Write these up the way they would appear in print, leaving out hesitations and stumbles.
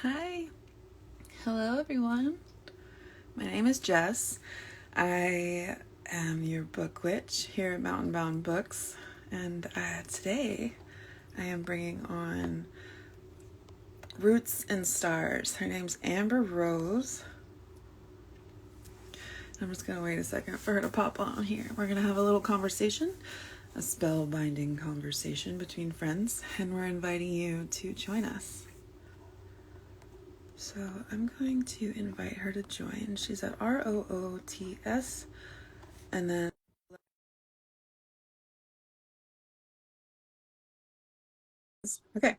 Hi. Hello, everyone. My name is Jess. I am your book witch here at Spellbound Books, and today I am bringing on Roots and Stars. Her name's Amber Rose. I'm just going to wait a second for her to pop on here. We're going to have a little conversation, a spellbinding conversation between friends, and we're inviting you to join us. So I'm going to invite her to join. She's at ROOTS, and then okay.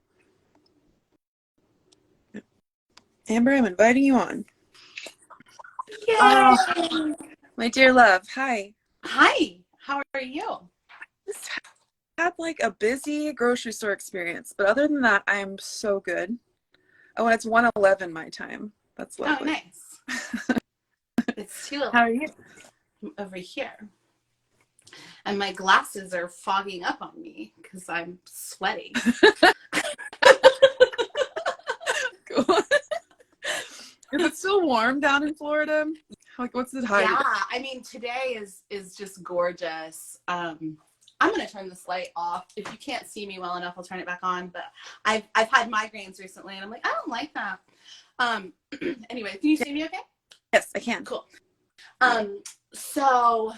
Amber, I'm inviting you on. Yay! Oh, my dear love, hi. Hi, how are you? Just had like a busy grocery store experience, but other than that, I'm so good. Oh, and it's 1:11 my time. That's Oh, lovely. nice. It's 2 How are you? over here. And my glasses are fogging up on me because I'm sweating. Cool. Is it still warm down in Florida? Like, what's the high? Yeah, I mean, today is just gorgeous. I'm gonna turn this light off. If you can't see me well enough, I'll turn it back on. But I've had migraines recently, and I'm like, I don't like that. Anyway, can you see me okay? Yes, I can. Cool. So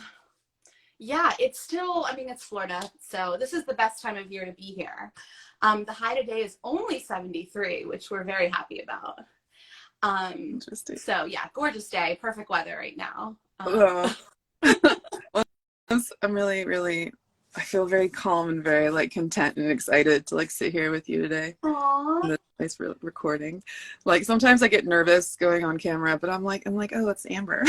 yeah, it's still, I mean, it's Florida, so this is the best time of year to be here. The high today is only 73, which we're very happy about. Interesting. So yeah, gorgeous day, perfect weather right now. Well, I'm really, I feel very calm and very like content and excited to like sit here with you today. Aww. This place for recording. Like sometimes I get nervous going on camera, but I'm like, oh, it's Amber.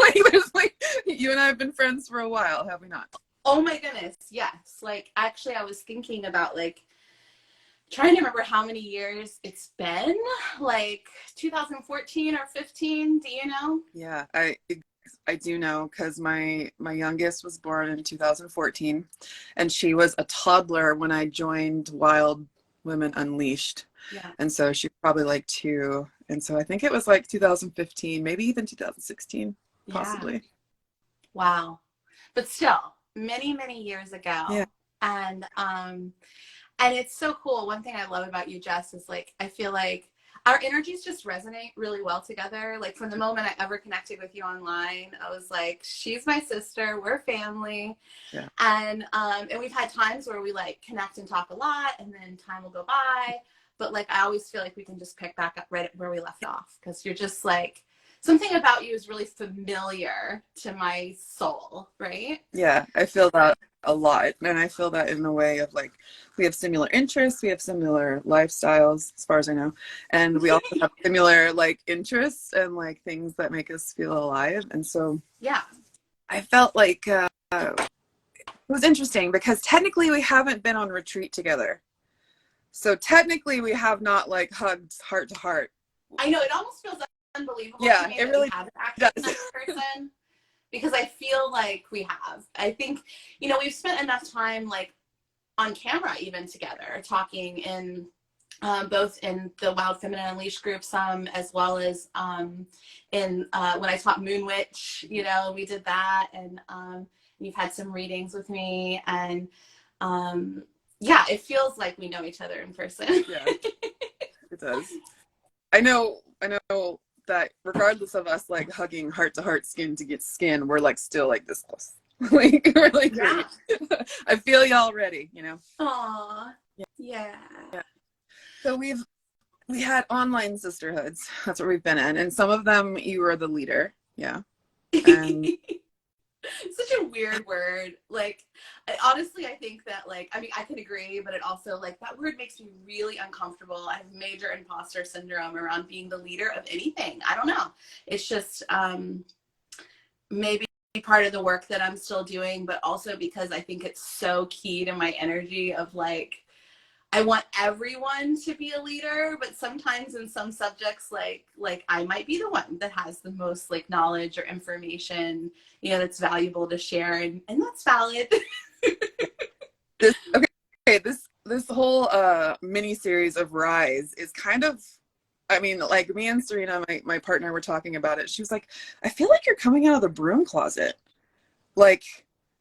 Like there's like you and I have been friends for a while, have we not? Oh my goodness, yes. Like actually I was thinking about like trying to remember how many years it's been, like 2014 or 15, do you know? Yeah, I do know because my youngest was born in 2014, and she was a toddler when I joined Wild Women Unleashed. Yeah. And so she's probably like 2. And so I think it was like 2015, maybe even 2016, possibly. Yeah. Wow. But still, many, many years ago. Yeah. And it's so cool. One thing I love about you, Jess, is like I feel like our energies just resonate really well together. Like from the moment I ever connected with you online, I was like, she's my sister, we're family. Yeah. And we've had times where we like connect and talk a lot, and then time will go by. But like I always feel like we can just pick back up right where we left off, because you're just like, something about you is really familiar to my soul, right? Yeah, I feel that a lot. And I feel that in the way of like, we have similar interests, we have similar lifestyles, as far as I know. And we also have similar like interests and like things that make us feel alive. And so Yeah. I felt like it was interesting because technically we haven't been on retreat together. So technically we have not like hugged heart to heart. I know, it almost feels unbelievable Yeah, to me it that really we haven't actually does. met in person, because I feel like we have. I think, you know, we've spent enough time like on camera even together talking in both in the Wild Feminine Unleashed group some, as well as in when I taught Moon Witch, you know, we did that. And you've had some readings with me, and yeah, it feels like we know each other in person. Yeah, it does. I know that regardless of us like hugging heart to heart, skin to get skin, we're like still like this close. Like we're like Yeah. I feel y'all ready, you know. Aw. Yeah. Yeah. Yeah. So we had online sisterhoods. That's what we've been in, and some of them you were the leader. Yeah. And Such a weird word. Like, honestly, I think that, like, I mean, I can agree, but it also, like, that word makes me really uncomfortable. I have major imposter syndrome around being the leader of anything. I don't know. It's just maybe part of the work that I'm still doing, but also because I think it's so key to my energy of, like, I want everyone to be a leader, but sometimes in some subjects, like I might be the one that has the most like knowledge or information, you know, that's valuable to share, and that's valid. okay, this whole mini series of Rise is kind of I mean, like me and Serena, my partner, were talking about it. She was like, I feel like you're coming out of the broom closet. Like,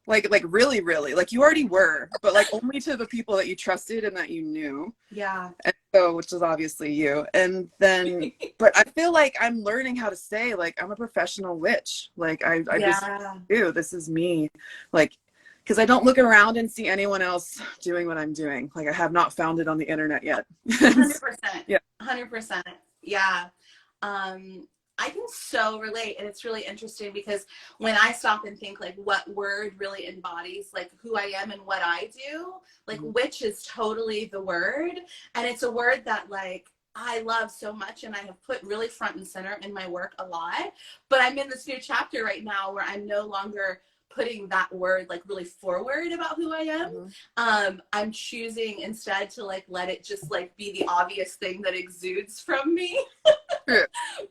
like really, really, like you already were, but like only to the people that you trusted and that you knew. Yeah. And so, which is obviously you. And then, but I feel like I'm learning how to say, like, I'm a professional witch. Like, I just Yeah. do. This is me. Like, because I don't look around and see anyone else doing what I'm doing. Like, I have not found it on the internet yet. 100%. Yeah. 100%. Yeah. I can so relate. And it's really interesting because when I stop and think like what word really embodies like who I am and what I do, like witch is totally the word. And it's a word that like I love so much and I have put really front and center in my work a lot. But I'm in this new chapter right now where I'm no longer putting that word like really forward about who I am. I'm choosing instead to like let it just like be the obvious thing that exudes from me. True.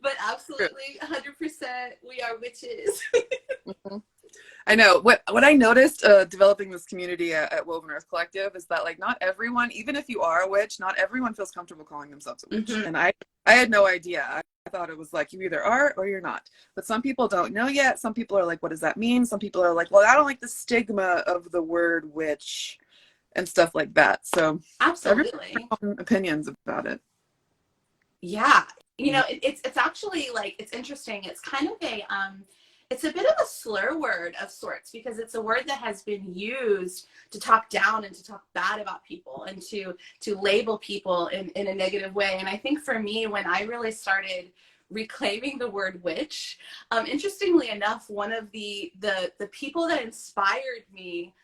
But absolutely 100% we are witches. I know what I noticed developing this community at Woven Earth Collective is that like not everyone, even if you are a witch, not everyone feels comfortable calling themselves a witch. And I had no idea. I thought it was like you either are or you're not. But some people don't know yet. Some people are like, what does that mean? Some people are like, well, I don't like the stigma of the word witch and stuff like that. So Absolutely. everyone has their own opinions about it. Yeah. You know, it's actually like, it's interesting. It's kind of it's a bit of a slur word of sorts because it's a word that has been used to talk down and to talk bad about people and to label people in a negative way. And I think for me, when I really started reclaiming the word witch, interestingly enough, one of the people that inspired me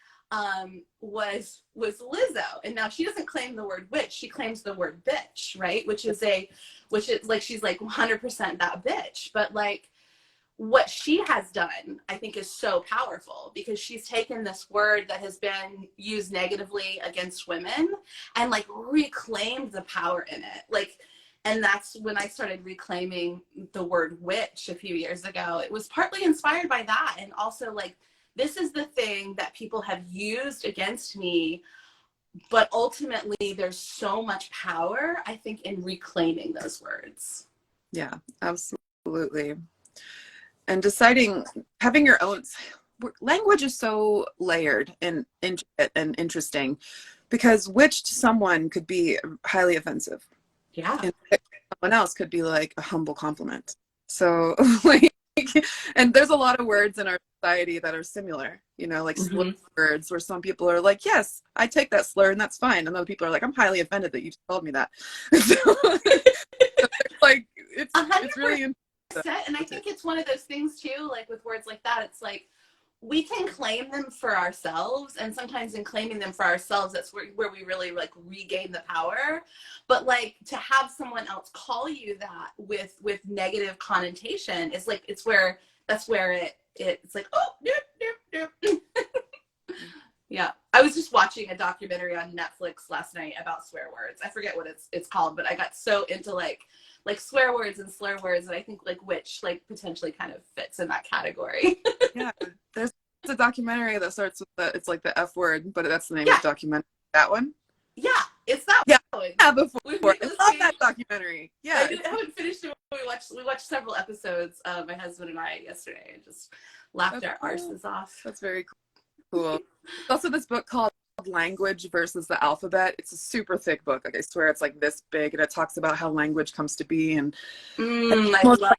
was Lizzo. And now she doesn't claim the word witch, she claims the word bitch, right? Which is like, she's like 100% that bitch. But like what she has done, I think is so powerful because she's taken this word that has been used negatively against women and like reclaimed the power in it. Like, and that's when I started reclaiming the word witch a few years ago. It was partly inspired by that. And also like, this is the thing that people have used against me, but ultimately there's so much power, I think, in reclaiming those words. Yeah, absolutely. And deciding, having your own language is so layered and intricate and interesting because witch to someone could be highly offensive. Yeah. And someone else could be like a humble compliment. So like, and there's a lot of words in our society that are similar, you know, like slur words where some people are like, yes, I take that slur and that's fine. And other people are like, I'm highly offended that you told me that. So, like, it's really interesting. And I think it's one of those things too, like with words like that, it's like we can claim them for ourselves, and sometimes in claiming them for ourselves, that's where we really like regain the power. But like to have someone else call you that with negative connotation is like, it's where that's where it's like, oh, nope. Yeah, I was just watching a documentary on Netflix last night about swear words. I forget what it's called, but I got so into like swear words and slur words, and I think like witch like potentially kind of fits in that category. Yeah, there's a documentary that starts with it's like the F word, but that's the name of the documentary. That one? Yeah, it's that one. Yeah, before. I love that documentary. Yeah, I haven't finished it. We watched several episodes, my husband and I, yesterday, and just laughed our arses off. That's very cool. There's also this book called Language versus the Alphabet. It's a super thick book. Like, I swear it's like this big, and it talks about how language comes to be and I love that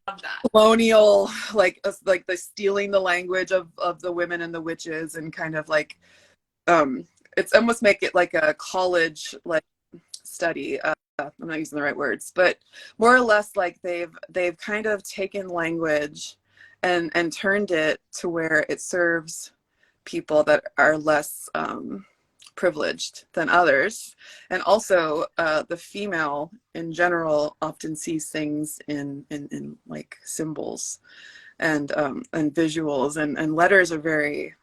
colonial, like the stealing the language of the women and the witches, and kind of like it's almost make it like a college like study. I'm not using the right words, but more or less like they've kind of taken language and turned it to where it serves people that are less privileged than others. And also the female in general often sees things in like symbols and visuals, and letters are very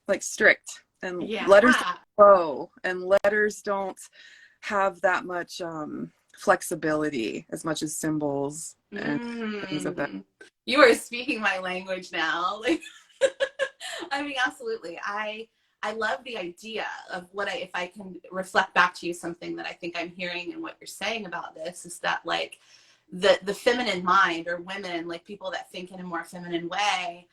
like strict, and letters don't flow, and letters don't have that much flexibility as much as symbols and things of that. You are speaking my language now. Like, I mean, absolutely. I I love the idea of if I can reflect back to you something that I think I'm hearing and what you're saying about this is that like the feminine mind, or women, like people that think in a more feminine way,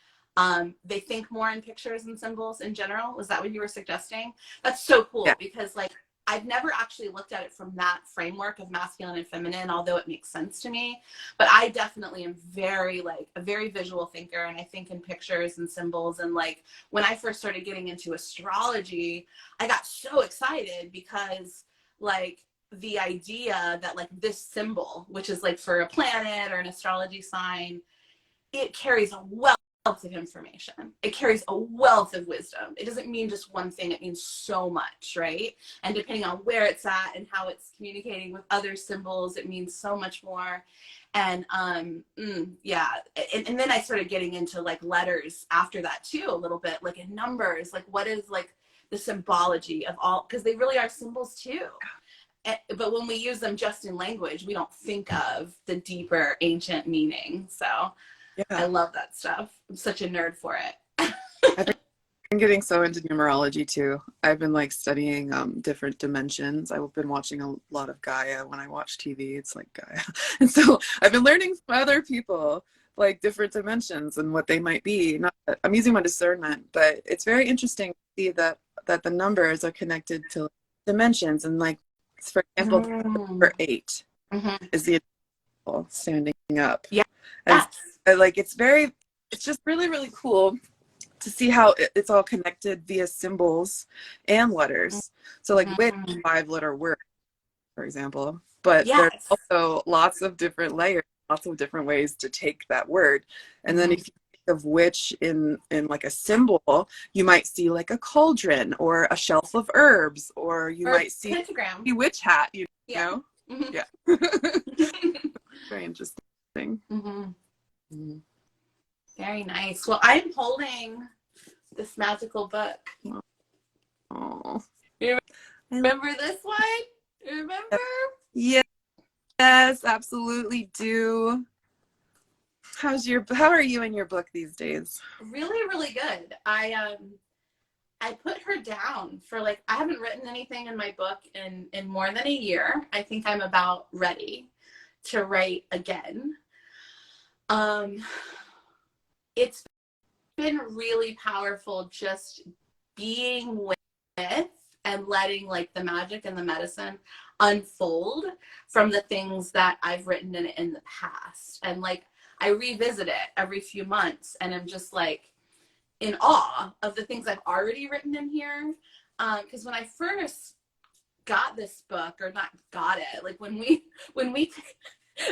they think more in pictures and symbols in general. Was that what you were suggesting? That's so Yeah. cool, because like I've never actually looked at it from that framework of masculine and feminine, although it makes sense to me. But I definitely am very like a very visual thinker, and I think in pictures and symbols. And like when I first started getting into astrology, I got so excited because like the idea that like this symbol, which is like for a planet or an astrology sign, it carries a wealth of information. It carries a wealth of wisdom. It doesn't mean just one thing, it means so much, right? And depending on where it's at and how it's communicating with other symbols, it means so much more. And yeah. And then I started getting into like letters after that too, a little bit, like in numbers, like what is like the symbology of all, because they really are symbols too. But when we use them just in language, we don't think of the deeper ancient meaning. So Yeah. I love that stuff. I'm such a nerd for it. I've been getting so into numerology too. I've been like studying different dimensions. I've been watching a lot of Gaia. When I watch TV, it's like Gaia. And so I've been learning from other people like different dimensions and what they might be. Not, I'm using my discernment, but it's very interesting to see that the numbers are connected to dimensions. And like, for example, number 8 is the individual standing up. Yeah. And like it's just really, really cool to see how it's all connected via symbols and letters. So like with 5-letter word, for example, but there's also lots of different layers, lots of different ways to take that word. And then if you think of witch in like a symbol, you might see like a cauldron or a shelf of herbs, or you might see a witch hat, you know? Yeah. Very interesting. Very nice. Well, I'm holding this magical book. Oh. You remember this one? You remember? Yes, absolutely do. How are you in your book these days? Really, really good. I put her down for like, I haven't written anything in my book in more than a year. I think I'm about ready to write again. It's been really powerful just being with and letting like the magic and the medicine unfold from the things that I've written in the past. And like I revisit it every few months, and I'm just like in awe of the things I've already written in here. Because when I first got this book, or not got it, like when we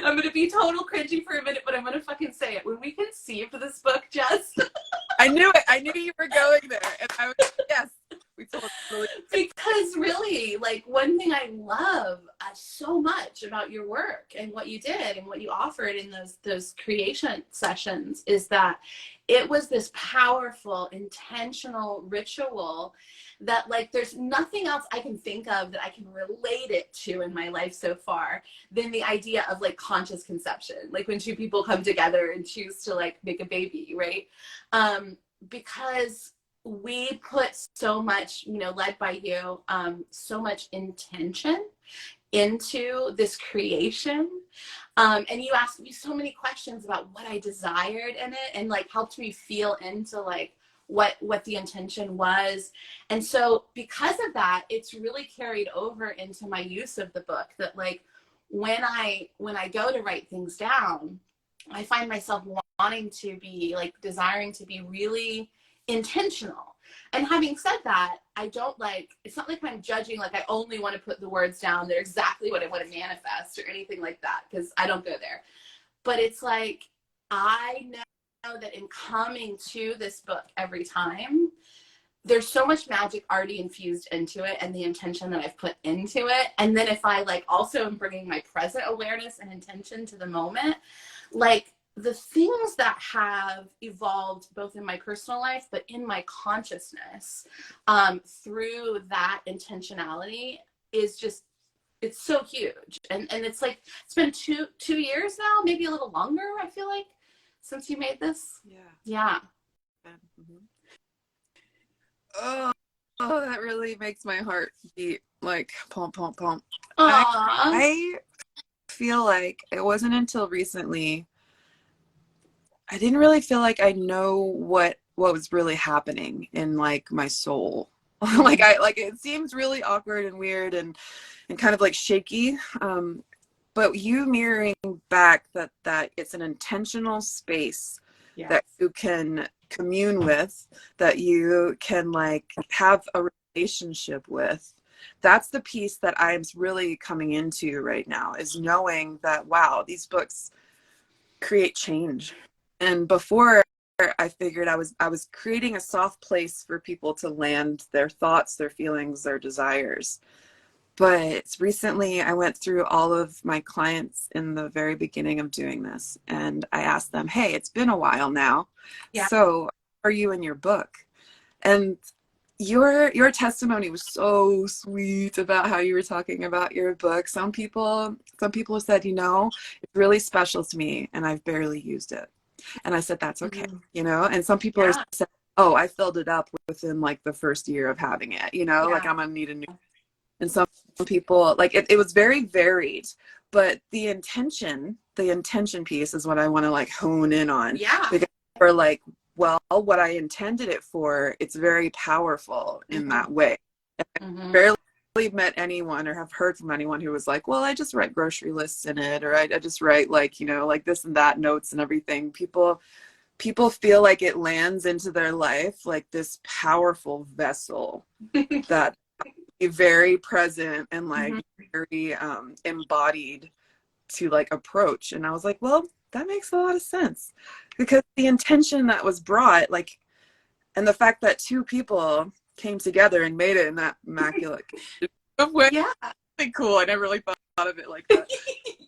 I'm gonna be total cringy for a minute, but I'm gonna fucking say it. When we conceived this book, Jess. I knew it. I knew you were going there. And I was, yes. We totally. Because really, like one thing I love so much about your work and what you did and what you offered in those creation sessions is that it was this powerful, intentional ritual that like there's nothing else I can think of that I can relate it to in my life so far than the idea of like conscious conception, like when two people come together and choose to like make a baby, right? Because we put so much, led by you, so much intention into this creation. And you asked me so many questions about what I desired in it, and like helped me feel into like what the intention was. And so because of that, it's really carried over into my use of the book, that like when I go to write things down, I find myself wanting to be like desiring to be really intentional. And having said that, I don't like, it's not like I'm judging, like I only want to put the words down, they're exactly what I want to manifest or anything like that, because I don't go there. But it's like, I know that in coming to this book every time, there's so much magic already infused into it, and the intention that I've put into it. And then if I like also am bringing my present awareness and intention to the moment, like the things that have evolved both in my personal life, but in my consciousness, through that intentionality is just, it's so huge. And it's like, it's been two years now, maybe a little longer, I feel like, since you made this. Yeah. Yeah. Oh, Oh, that really makes my heart beat like pump, pump, pump. I Aww. I feel like it wasn't until recently I didn't really feel like I know what was really happening in like my soul. Like it seems really awkward and weird and kind of like shaky. But you mirroring back that it's an intentional space Yes. that you can commune with, that you can like have a relationship with. That's the piece that I'm really coming into right now, is knowing that, wow, these books create change. And before, I figured I was creating a soft place for people to land their thoughts, their feelings, their desires. But recently I went through all of my clients in the very beginning of doing this, and I asked them, hey, it's been a while now. Yeah. So are you in your book? And your testimony was so sweet about how you were talking about your book. Some people said, it's really special to me and I've barely used it. And I said, that's okay, and some people are saying, oh, I filled it up within like the first year of having it, like I'm gonna need a new. And some people, like, it was very varied, but the intention piece is what I want to like hone in on. Yeah. Because we're like, well, what I intended it for, it's very powerful in that way. I barely met anyone or have heard from anyone who was like, well, I just write grocery lists in it, or I just write like, like this and that notes and everything. People feel like it lands into their life like this powerful vessel that very present and like very embodied to like approach. And I was like, well, that makes a lot of sense, because the intention that was brought, like, and the fact that two people came together and made it in that immaculate way. Yeah, really cool. I never really thought of it like that.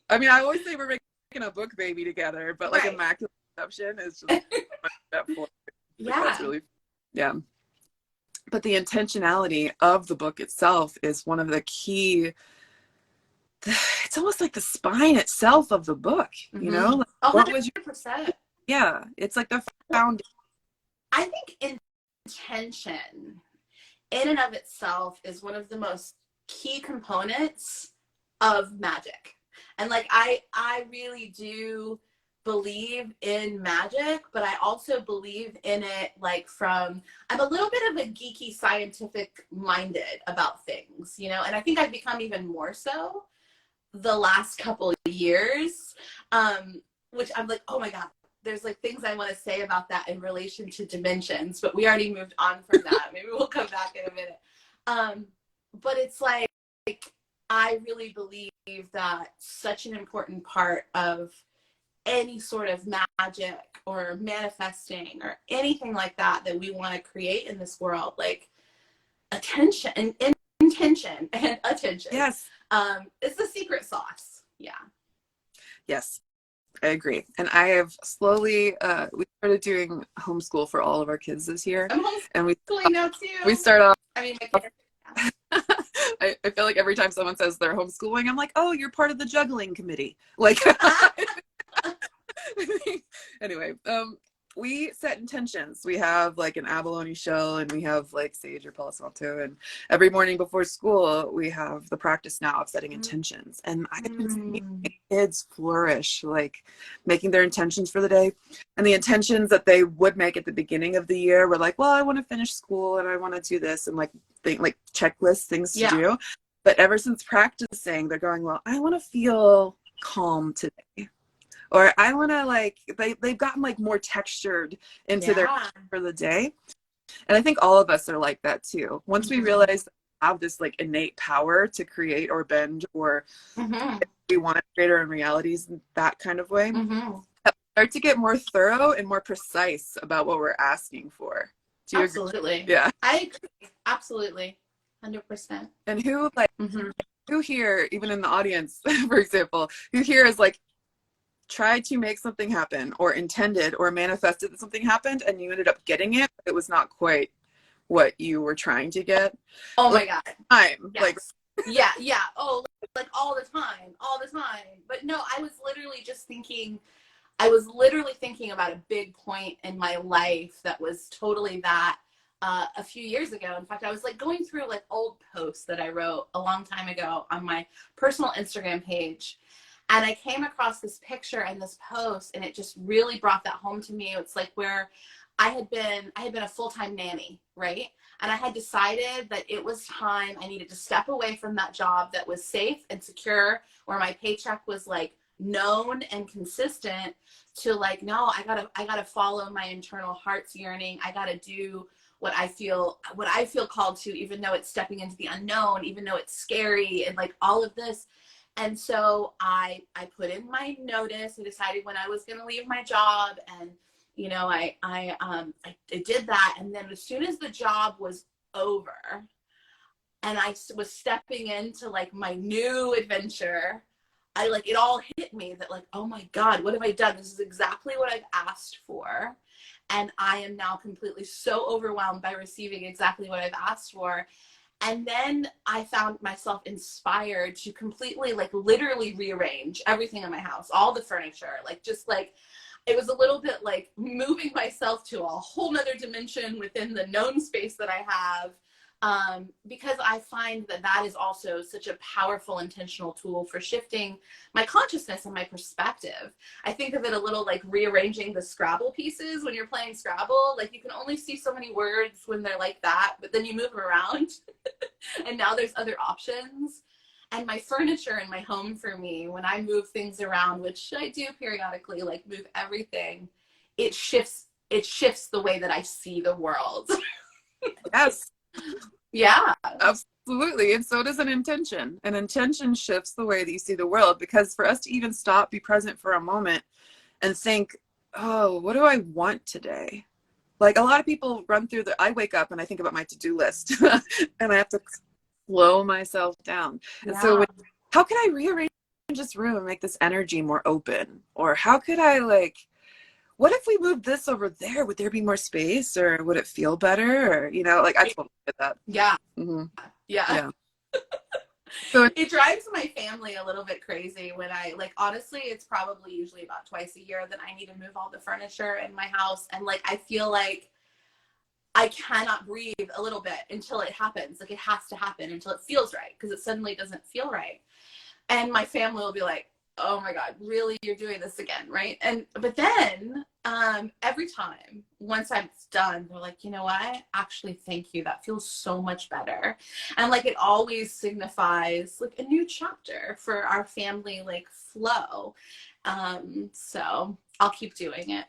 I mean, I always say we're making a book baby together, but like immaculate conception is just step forward. Like, that's really, yeah. But the intentionality of the book itself is one of the key, it's almost like the spine itself of the book, Like, 100%. Yeah, it's like the foundation. I think intention in and of itself is one of the most key components of magic. And like, I really do believe in magic, but I also believe in it like I'm a little bit of a geeky, scientific minded about things, and I think I've become even more so the last couple of years, which I'm like, oh my God, there's like things I want to say about that in relation to dimensions, but we already moved on from that. Maybe we'll come back in a minute. But it's like, I really believe that such an important part of any sort of magic or manifesting or anything like that we want to create in this world, like attention and intention and attention. Yes. It's the secret sauce. Yeah. Yes, I agree. And I have slowly, we started doing homeschool for all of our kids this year. I'm homeschooling now too. We start off. I mean, my kids. I feel like every time someone says they're homeschooling, I'm like, oh, you're part of the juggling committee. Like, anyway, we set intentions. We have like an abalone shell, and we have like sage or palo santo, and every morning before school we have the practice now of setting intentions. And I can see kids flourish, like making their intentions for the day, and the intentions that they would make at the beginning of the year were like, well, I want to finish school and I want to do this, and like checklists, things to do. But ever since practicing, they're going, well, I want to feel calm today, or I want to like, they've gotten like more textured into their for the day. And I think all of us are like that too. Once we realize that we have this like innate power to create or bend, or we want to create our own realities in that kind of way, start to get more thorough and more precise about what we're asking for. Do you Absolutely. agree? Yeah. I agree. Absolutely. 100%. And who here, even in the audience, for example, who here is like, tried to make something happen or intended or manifested that something happened and you ended up getting it, but it was not quite what you were trying to get? Oh my God. Yes. Like, yeah. Oh, like all the time. But no, I was literally thinking about a big point in my life that was totally that. a few years ago. In fact, I was like going through like old posts that I wrote a long time ago on my personal Instagram page. And I came across this picture and this post, and it just really brought that home to me. It's like where I had been a full-time nanny, right? And I had decided that it was time. I needed to step away from that job that was safe and secure, where my paycheck was like known and consistent, to like, no, I gotta follow my internal heart's yearning. I gotta do what I feel called to, even though it's stepping into the unknown, even though it's scary and like all of this. And so I put in my notice. I decided when I was going to leave my job, and I did that. And then as soon as the job was over and I was stepping into like my new adventure, it all hit me that like, oh my God, what have I done? This is exactly what I've asked for. And I am now completely so overwhelmed by receiving exactly what I've asked for. And then I found myself inspired to completely, like, literally rearrange everything in my house, all the furniture, like, just like, it was a little bit like moving myself to a whole nother dimension within the known space that I have. Because I find that that is also such a powerful intentional tool for shifting my consciousness and my perspective. I think of it a little like rearranging the Scrabble pieces when you're playing Scrabble. Like, you can only see so many words when they're like that, but then you move them around and now there's other options. And my furniture in my home, for me, when I move things around, which I do periodically, like move everything, it shifts the way that I see the world. Yes. Yeah. Absolutely. And so does an intention. An intention shifts the way that you see the world, because for us to even stop, be present for a moment and think, oh, what do I want today? Like, a lot of people run through I wake up and I think about my to-do list and I have to slow myself down. And so how can I rearrange this room and make this energy more open? Or how could I, like, what if we moved this over there? Would there be more space, or would it feel better? Or, like, I totally get that. Yeah. Mm-hmm. Yeah. So it drives my family a little bit crazy when honestly, it's probably usually about twice a year that I need to move all the furniture in my house. And like, I feel like I cannot breathe a little bit until it happens. Like, it has to happen until it feels right, because it suddenly doesn't feel right. And my family will be like, oh my God, really, you're doing this again, right? But then every time, once I'm done, they're like, you know what? Actually, thank you. That feels so much better. And like, it always signifies like a new chapter for our family, like, flow. So I'll keep doing it.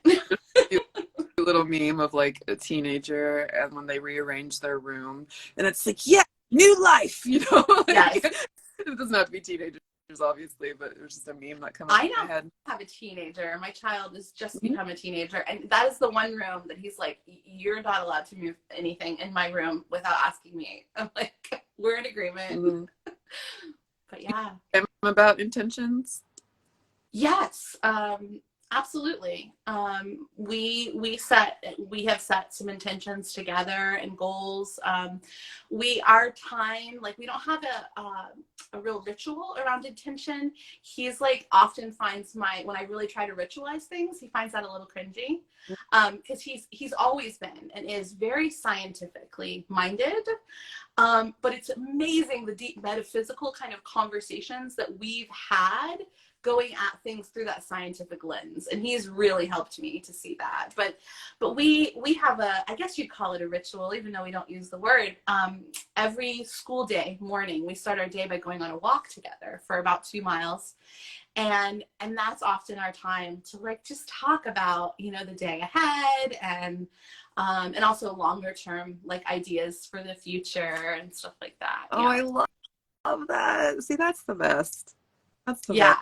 Little meme of like a teenager and when they rearrange their room, and it's like, yeah, new life, like, Yes. It doesn't have to be teenagers, obviously, but it was just a meme that comes I in my now head. have a teenager. My child has just become a teenager, and that is the one room that he's like, you're not allowed to move anything in my room without asking me. I'm like, we're in agreement. Mm-hmm. But yeah. About intentions? Yes, absolutely. We have set some intentions together and goals. Our time, like, we don't have a real ritual around intention. He's like, often finds when I really try to ritualize things, he finds that a little cringy, because he's always been and is very scientifically minded. But it's amazing the deep metaphysical kind of conversations that we've had going at things through that scientific lens, and he's really helped me to see that. But we have I guess you'd call it a ritual, even though we don't use the word. Every school day morning, we start our day by going on a walk together for about 2 miles, and that's often our time to like just talk about the day ahead, and also longer term like ideas for the future and stuff like that. Oh, yeah. I love that. See, that's the best. That's the best.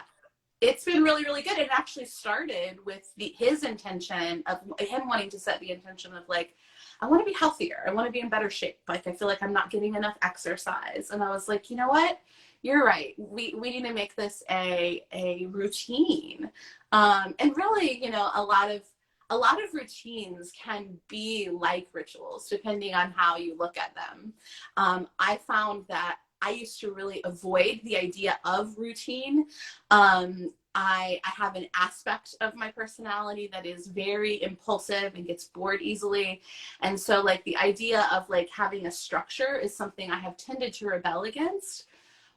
It's been really, really good. It actually started with his intention of him wanting to set the intention of like, I want to be healthier. I want to be in better shape. Like, I feel like I'm not getting enough exercise. And I was like, you know what? You're right. We need to make this a routine. And really, a lot of routines can be like rituals, depending on how you look at them. I found that I used to really avoid the idea of routine. I have an aspect of my personality that is very impulsive and gets bored easily. And so like the idea of like having a structure is something I have tended to rebel against.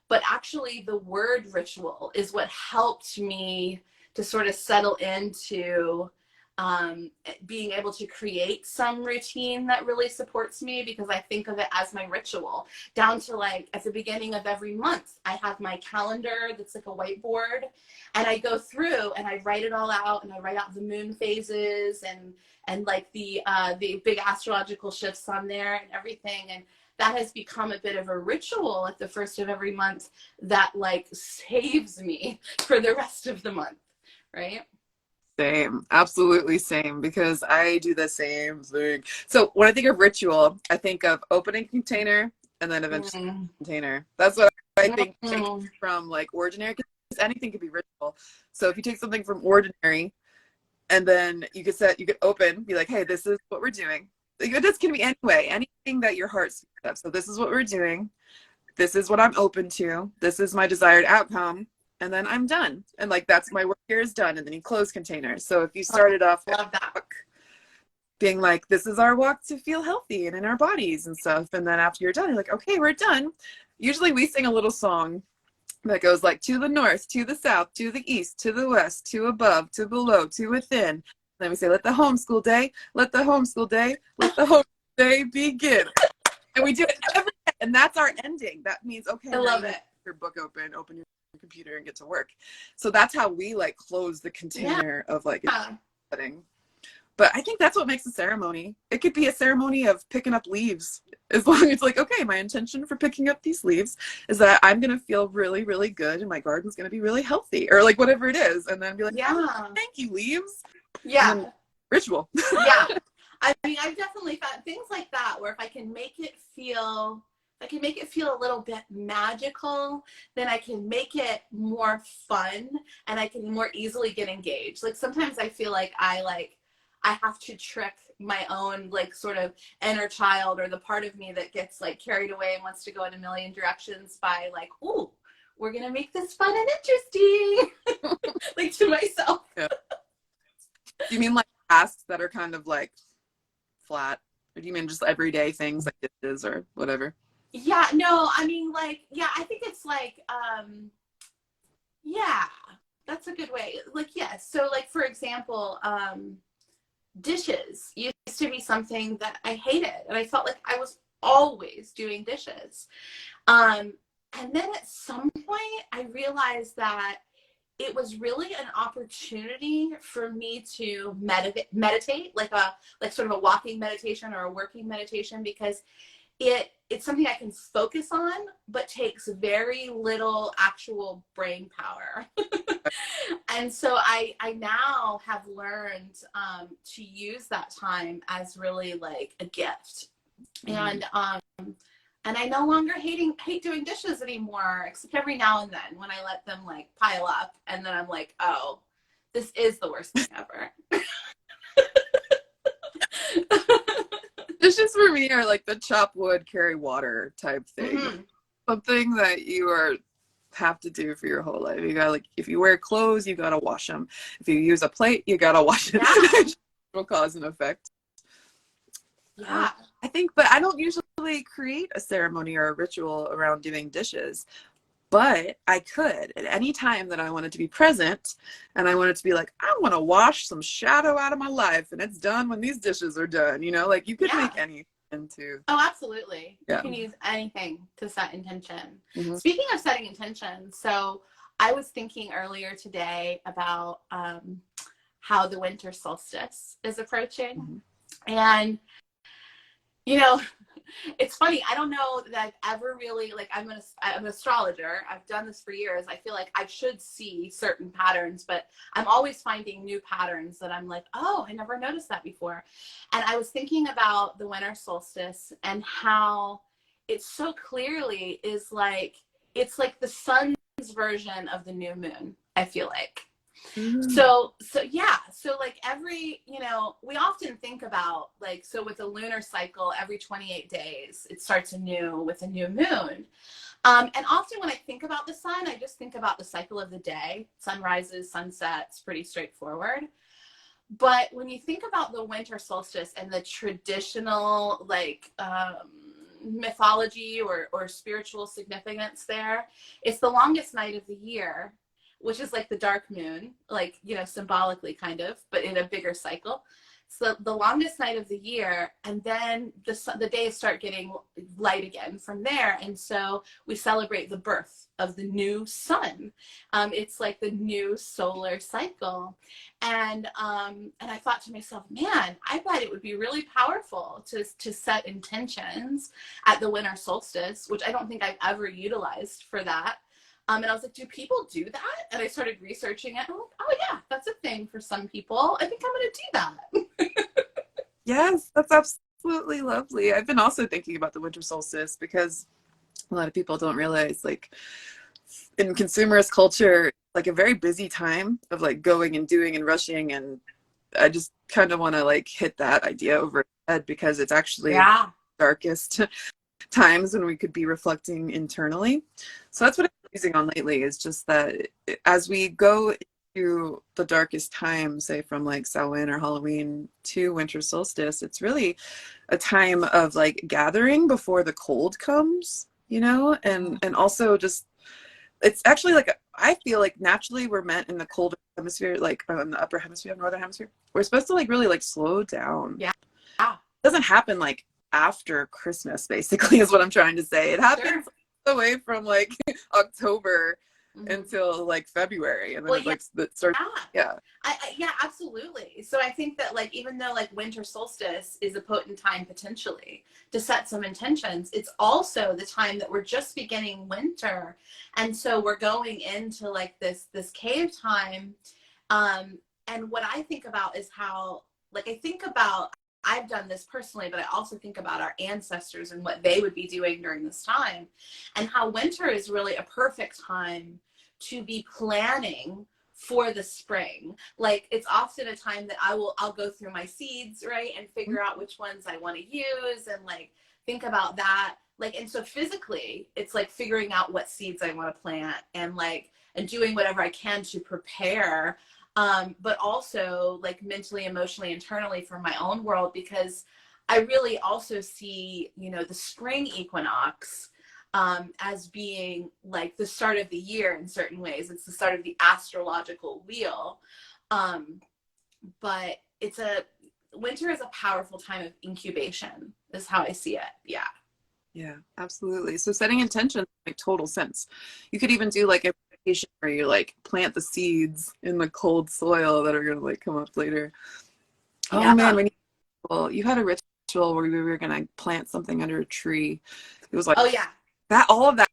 But actually the word ritual is what helped me to sort of settle into being able to create some routine that really supports me, because I think of it as my ritual, down to like at the beginning of every month, I have my calendar that's like a whiteboard, and I go through and I write it all out, and I write out the moon phases and like the big astrological shifts on there and everything. And that has become a bit of a ritual at the first of every month that like saves me for the rest of the month, right? Same, absolutely same, because I do the same thing. So when I think of ritual, I think of opening container and then eventually container. That's what I think takes from like ordinary, because anything could be ritual. So if you take something from ordinary and then you could open, be like, hey, this is what we're doing. Like, this can be anyway, anything that your heart speaks of. So this is what we're doing. This is what I'm open to. This is my desired outcome. And then I'm done. And like, that's my work here is done. And then you close containers. So if you started off being like, this is our walk to feel healthy and in our bodies and stuff. And then after you're done, you're like, okay, we're done. Usually we sing a little song that goes like, to the north, to the south, to the east, to the west, to above, to below, to within. Then we say, let the homeschool day, let the homeschool day, let the homeschool day begin. And we do it every day. And that's our ending. That means, okay, I love it. Your book open your computer and get to work. So that's how we like close the container of like setting. But I think that's what makes a ceremony. It could be a ceremony of picking up leaves. As long as it's like, okay, my intention for picking up these leaves is that I'm going to feel really, really good and my garden's going to be really healthy, or like whatever it is. And then be like, oh, thank you, leaves. Yeah. Ritual. Yeah. I mean, I've definitely found things like that where if I can make it feel a little bit magical, then I can make it more fun and I can more easily get engaged. Like sometimes I feel like I have to trick my own like sort of inner child, or the part of me that gets like carried away and wants to go in a million directions, by like, ooh, we're going to make this fun and interesting. Like to myself. Yeah. You mean like tasks that are kind of like flat? Or do you mean just everyday things like dishes or whatever? Yeah, no, I mean like, yeah, I think it's like, yeah, that's a good way. Like, yes. So like, for example, dishes used to be something that I hated, and I felt like I was always doing dishes. And then at some point I realized that it was really an opportunity for me to meditate, like sort of a walking meditation or a working meditation, because it's something I can focus on, but takes very little actual brain power. And so I now have learned to use that time as really like a gift. And I no longer hate doing dishes anymore, except every now and then when I let them like pile up, and then I'm like, oh, this is the worst thing ever. Dishes for me are like the chop wood, carry water type thing. Something that you have to do for your whole life. You gotta, like, if you wear clothes, you gotta wash them. If you use a plate, you gotta wash it. Yeah. Will cause an effect. Yeah. I think, but I don't usually create a ceremony or a ritual around doing dishes. But I could at any time that I wanted to be present, and I wanted to be like, I want to wash some shadow out of my life, and it's done when these dishes are done. You know, like you could make anything into. Oh, absolutely. Yeah. You can use anything to set intention. Speaking of setting intention, so I was thinking earlier today about how the winter solstice is approaching. And, you know, it's funny. I don't know that I've ever really, like, I'm an astrologer. I've done this for years. I feel like I should see certain patterns, but I'm always finding new patterns that I'm like, oh, I never noticed that before. And I was thinking about the winter solstice and how it so clearly is like, it's like the sun's version of the new moon, I feel like. So yeah, so like every, you know, we often think about like, so with the lunar cycle, every 28 days, it starts anew with a new moon. And often when I think about the sun, I just think about the cycle of the day, sunrises, sunsets, pretty straightforward. But when you think about the winter solstice and the traditional mythology or spiritual significance there, it's the longest night of the year, which is like the dark moon, like, symbolically kind of, but in a bigger cycle. So the longest night of the year, and then the days start getting light again from there. And so we celebrate the birth of the new sun. It's like the new solar cycle. And I thought to myself, man, I bet it would be really powerful to set intentions at the winter solstice, which I don't think I've ever utilized for that. And I was like, do people do that? And I started researching it. And I'm like, oh yeah, that's a thing for some people. I think I'm going to do that. Yes, that's absolutely lovely. I've been also thinking about the winter solstice because a lot of people don't realize, like, in consumerist culture, like a very busy time of like going and doing and rushing, and I just kind of want to like hit that idea over the head because it's actually Yeah. the darkest times when we could be reflecting internally. So that's what I'm using on lately, is just that as we go into the darkest time, say from like Samhain or Halloween to winter solstice, it's really a time of like gathering before the cold comes, and also just, it's actually like, I feel like naturally we're meant in the colder hemisphere, like in the upper hemisphere, northern hemisphere, we're supposed to like really like slow down. Yeah. It doesn't happen like after Christmas, basically, is what I'm trying to say. It happens away from like October until like February, and then it like starts. Yeah. Yeah, absolutely. So I think that like, even though like winter solstice is a potent time potentially to set some intentions, it's also the time that we're just beginning winter. And so we're going into like this cave time. And what I think about is how, like, I've done this personally, but I also think about our ancestors and what they would be doing during this time, and how winter is really a perfect time to be planning for the spring. Like, it's often a time that I'll go through my seeds, right, and figure out which ones I want to use, and like think about that. Like, and so physically, it's like figuring out what seeds I want to plant, and doing whatever I can to prepare, but also like mentally, emotionally, internally for my own world, because I really also see, the spring equinox as being like the start of the year in certain ways. It's the start of the astrological wheel. But winter is a powerful time of incubation, is how I see it. Yeah. Yeah, absolutely. So setting intention makes total sense. You could even do like a meditation where you like plant the seeds in the cold soil that are gonna like come up later. Oh man, you had a ritual where we were gonna plant something under a tree. It was like, oh yeah, that all of that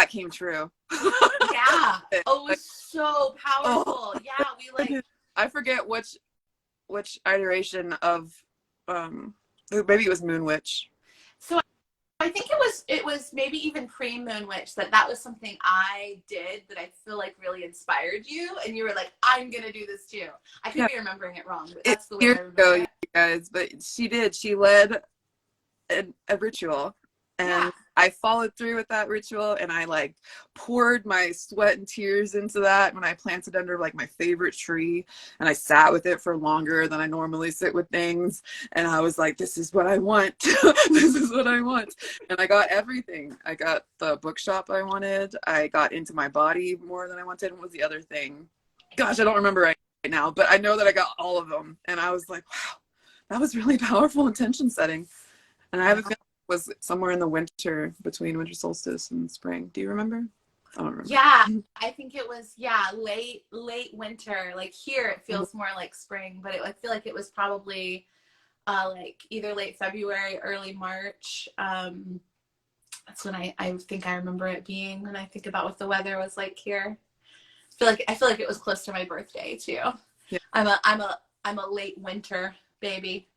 came true. Yeah. Oh, it was so powerful. Yeah, we like, I forget which iteration of maybe it was Moon Witch. so I think it was maybe even pre-Moon Witch that was something I did that I feel like really inspired you, and you were like, I'm gonna do this too. I could be remembering it wrong, but that's the way I remember it. You guys, but she led a ritual, and I followed through with that ritual, and I like poured my sweat and tears into that when I planted under like my favorite tree, and I sat with it for longer than I normally sit with things, and I was like, this is what I want. This is what I want. And I got everything. I got the bookshop I wanted. I got into my body more than I wanted. What was the other thing? Gosh, I don't remember right now, but I know that I got all of them, and I was like, wow, that was really powerful intention setting. And I have a feeling it was somewhere in the winter, between winter solstice and spring. Do you remember? I don't remember. Yeah, I think it was late winter. Like here, it feels more like spring, but I feel like it was probably like either late February, early March. That's when I think I remember it being, when I think about what the weather was like here. I feel like it was close to my birthday too. Yeah. I'm a late winter baby.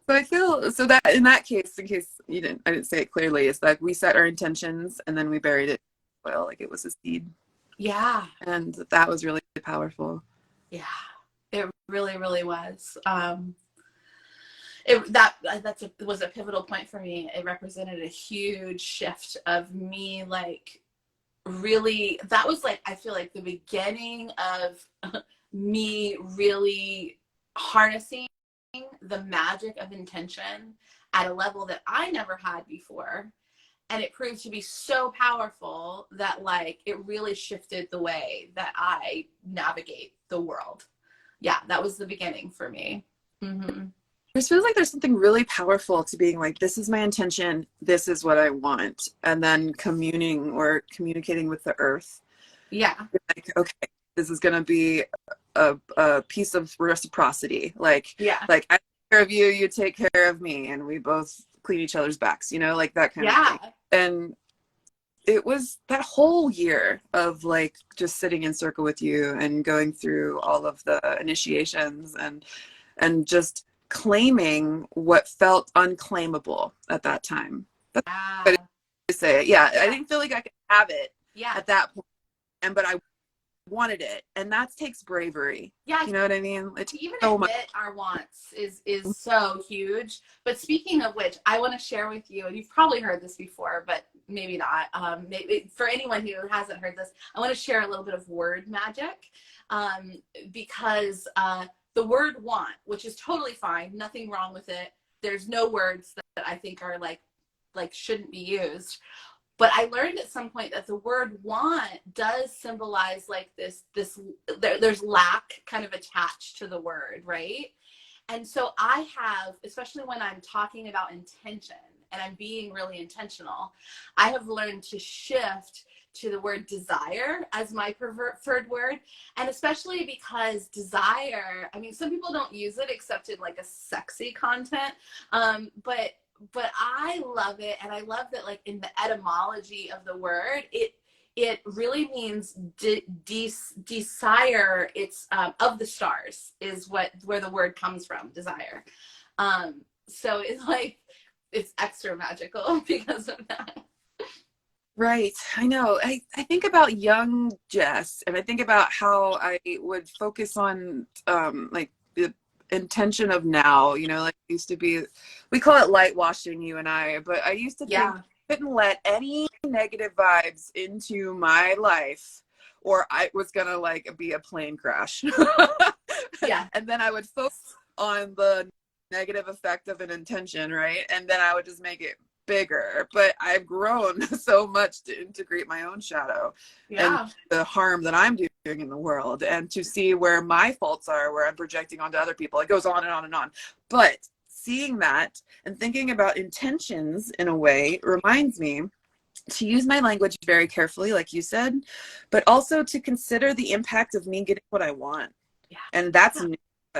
So I feel so that in that case, in case I didn't say it clearly, is that we set our intentions and then we buried it well, like it was a seed. Yeah. And that was really powerful. Yeah, it really, really was. was a pivotal point for me. It represented a huge shift of me, like, really, that was like, I feel like the beginning of me really harnessing the magic of intention at a level that I never had before. And it proved to be so powerful that, like, it really shifted the way that I navigate the world. Yeah, that was the beginning for me. Mm-hmm. It feels like there's something really powerful to being like, this is my intention, this is what I want, and then communicating with the earth. Yeah. Like, okay, this is gonna be a piece of reciprocity. Yeah. Like I take care of you, you take care of me, and we both clean each other's backs, like that kind of Yeah. thing. And it was that whole year of like just sitting in circle with you and going through all of the initiations and just claiming what felt unclaimable at that time. That's what Yeah. I say. Yeah, Yeah. I didn't feel like I could have it Yeah. at that point, but I wanted it, and that takes bravery. Yeah. You know what I mean? It To takes even so much. admit our wants is so huge. But speaking of which, I want to share with you, and you've probably heard this before, but maybe not. Maybe for anyone who hasn't heard this, I want to share a little bit of word magic, because the word want, which is totally fine, nothing wrong with it. There's no words that I think are like shouldn't be used. But I learned at some point that the word want does symbolize like there's lack kind of attached to the word, right? And so I have, especially when I'm talking about intention and I'm being really intentional, I have learned to shift to the word desire as my preferred word. And especially because desire, I mean, some people don't use it except in like a sexy content. But I love it. And I love that, like, in the etymology of the word, it really means desire. It's of the stars is where the word comes from, desire. So it's like, it's extra magical because of that. Right. I know. I think about young Jess, and I think about how I would focus on like the intention of now, like it used to be, we call it light washing, you and I, but I used to think Yeah. I couldn't let any negative vibes into my life or I was gonna like be a plane crash. Yeah. And then I would focus on the negative effect of an intention, right? And then I would just make it bigger. But I've grown so much to integrate my own shadow and Yeah. the harm that I'm doing in the world, and to see where my faults are, where I'm projecting onto other people. It goes on and on and on. But seeing that and thinking about intentions in a way reminds me to use my language very carefully, like you said, but also to consider the impact of me getting what I want. Yeah. And that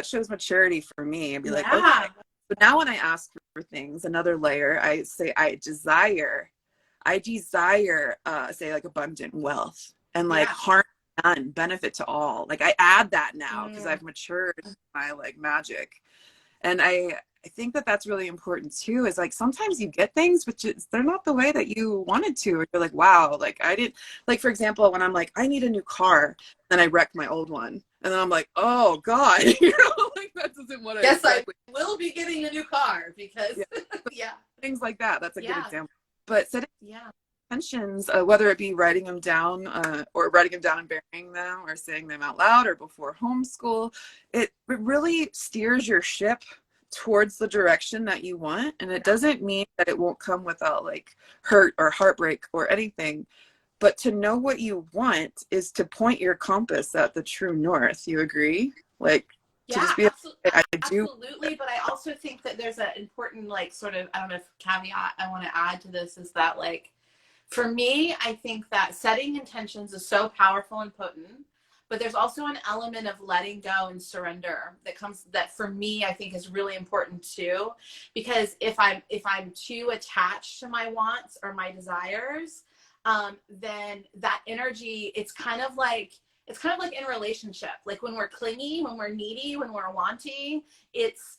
shows maturity for me. I'd be like, okay. Yeah. So now when I ask for things, another layer, I say I desire, say like abundant wealth and like Yeah. harm none, benefit to all. Like I add that now because Mm. I've matured my like magic. And I think that that's really important too, is like sometimes you get things which they're not the way that you wanted to, or you're like, wow, like I didn't, like for example, when I'm like, I need a new car, then I wreck my old one. And then I'm like, oh God, like that isn't what I Yes, exactly. I will be getting a new car because, Yeah. yeah. Things like that. That's a good Yeah. example. But setting Yeah. intentions, whether it be writing them down or writing them down and burying them or saying them out loud or before homeschool, it really steers your ship towards the direction that you want. And it doesn't mean that it won't come without like hurt or heartbreak or anything. But to know what you want is to point your compass at the true north. You agree? Like to Yeah, just be I do. absolutely. But I also think that there's an important, like, sort of, I don't know if caveat I want to add to this is that, like, for me, I think that setting intentions is so powerful and potent, but there's also an element of letting go and surrender that for me, I think is really important too. Because if I'm too attached to my wants or my desires, then that energy, it's kind of like in relationship, like when we're clingy, when we're needy, when we're wanting, it's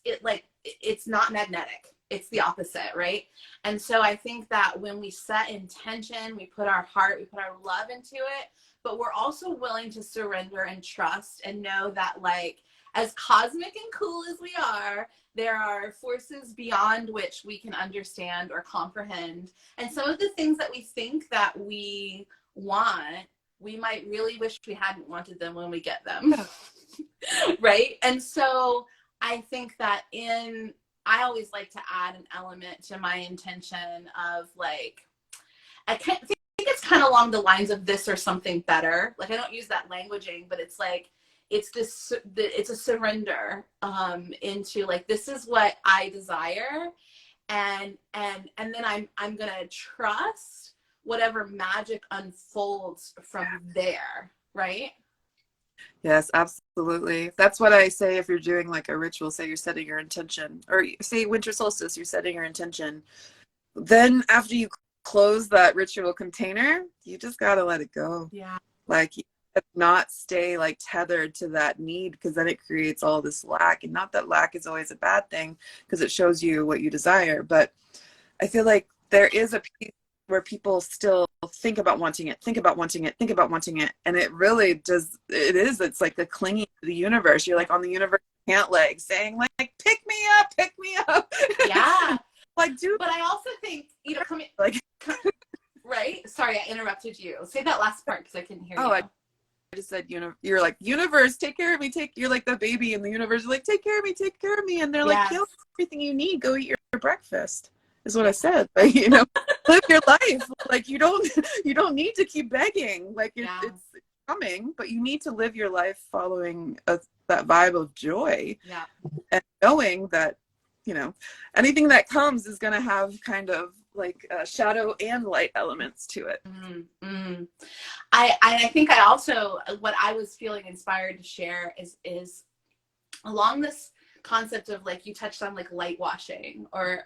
not magnetic. It's the opposite, right? And so I think that when we set intention, we put our heart, we put our love into it, but we're also willing to surrender and trust and know that, like, as cosmic and cool as we are, there are forces beyond which we can understand or comprehend. And some of the things that we think that we want, we might really wish we hadn't wanted them when we get them. Right? And so I think that I always like to add an element to my intention of like, I think it's kind of along the lines of this or something better. Like I don't use that languaging, but it's like, it's a surrender into like, this is what I desire. And then I'm going to trust whatever magic unfolds from there. Right? Yes, absolutely. That's what I say if you're doing like a ritual, say you're setting your intention, or say winter solstice, you're setting your intention. Then after you close that ritual container, you just got to let it go. Yeah. Like you not stay like tethered to that need, because then it creates all this lack. And not that lack is always a bad thing, because it shows you what you desire. But I feel like there is a piece where people still think about wanting it, think about wanting it, think about wanting it. And it really does, it's like the clinging to the universe. You're like on the universe pant leg saying like, pick me up, pick me up. Yeah. Like, dude. But I also think, like, right? Sorry, I interrupted you. Say that last part because I couldn't hear you. I just said, you're like, universe, take care of me. You're like the baby in the universe. You're like, take care of me, take care of me. And they're like, you have everything you need. Go eat your breakfast. Is what I said. Like, live your life. Like you don't need to keep begging. Like it's coming, but you need to live your life following that vibe of joy. Yeah. And knowing that, anything that comes is going to have kind of like shadow and light elements to it. Mm-hmm. I think I also, what I was feeling inspired to share is along this concept of like, you touched on like light washing or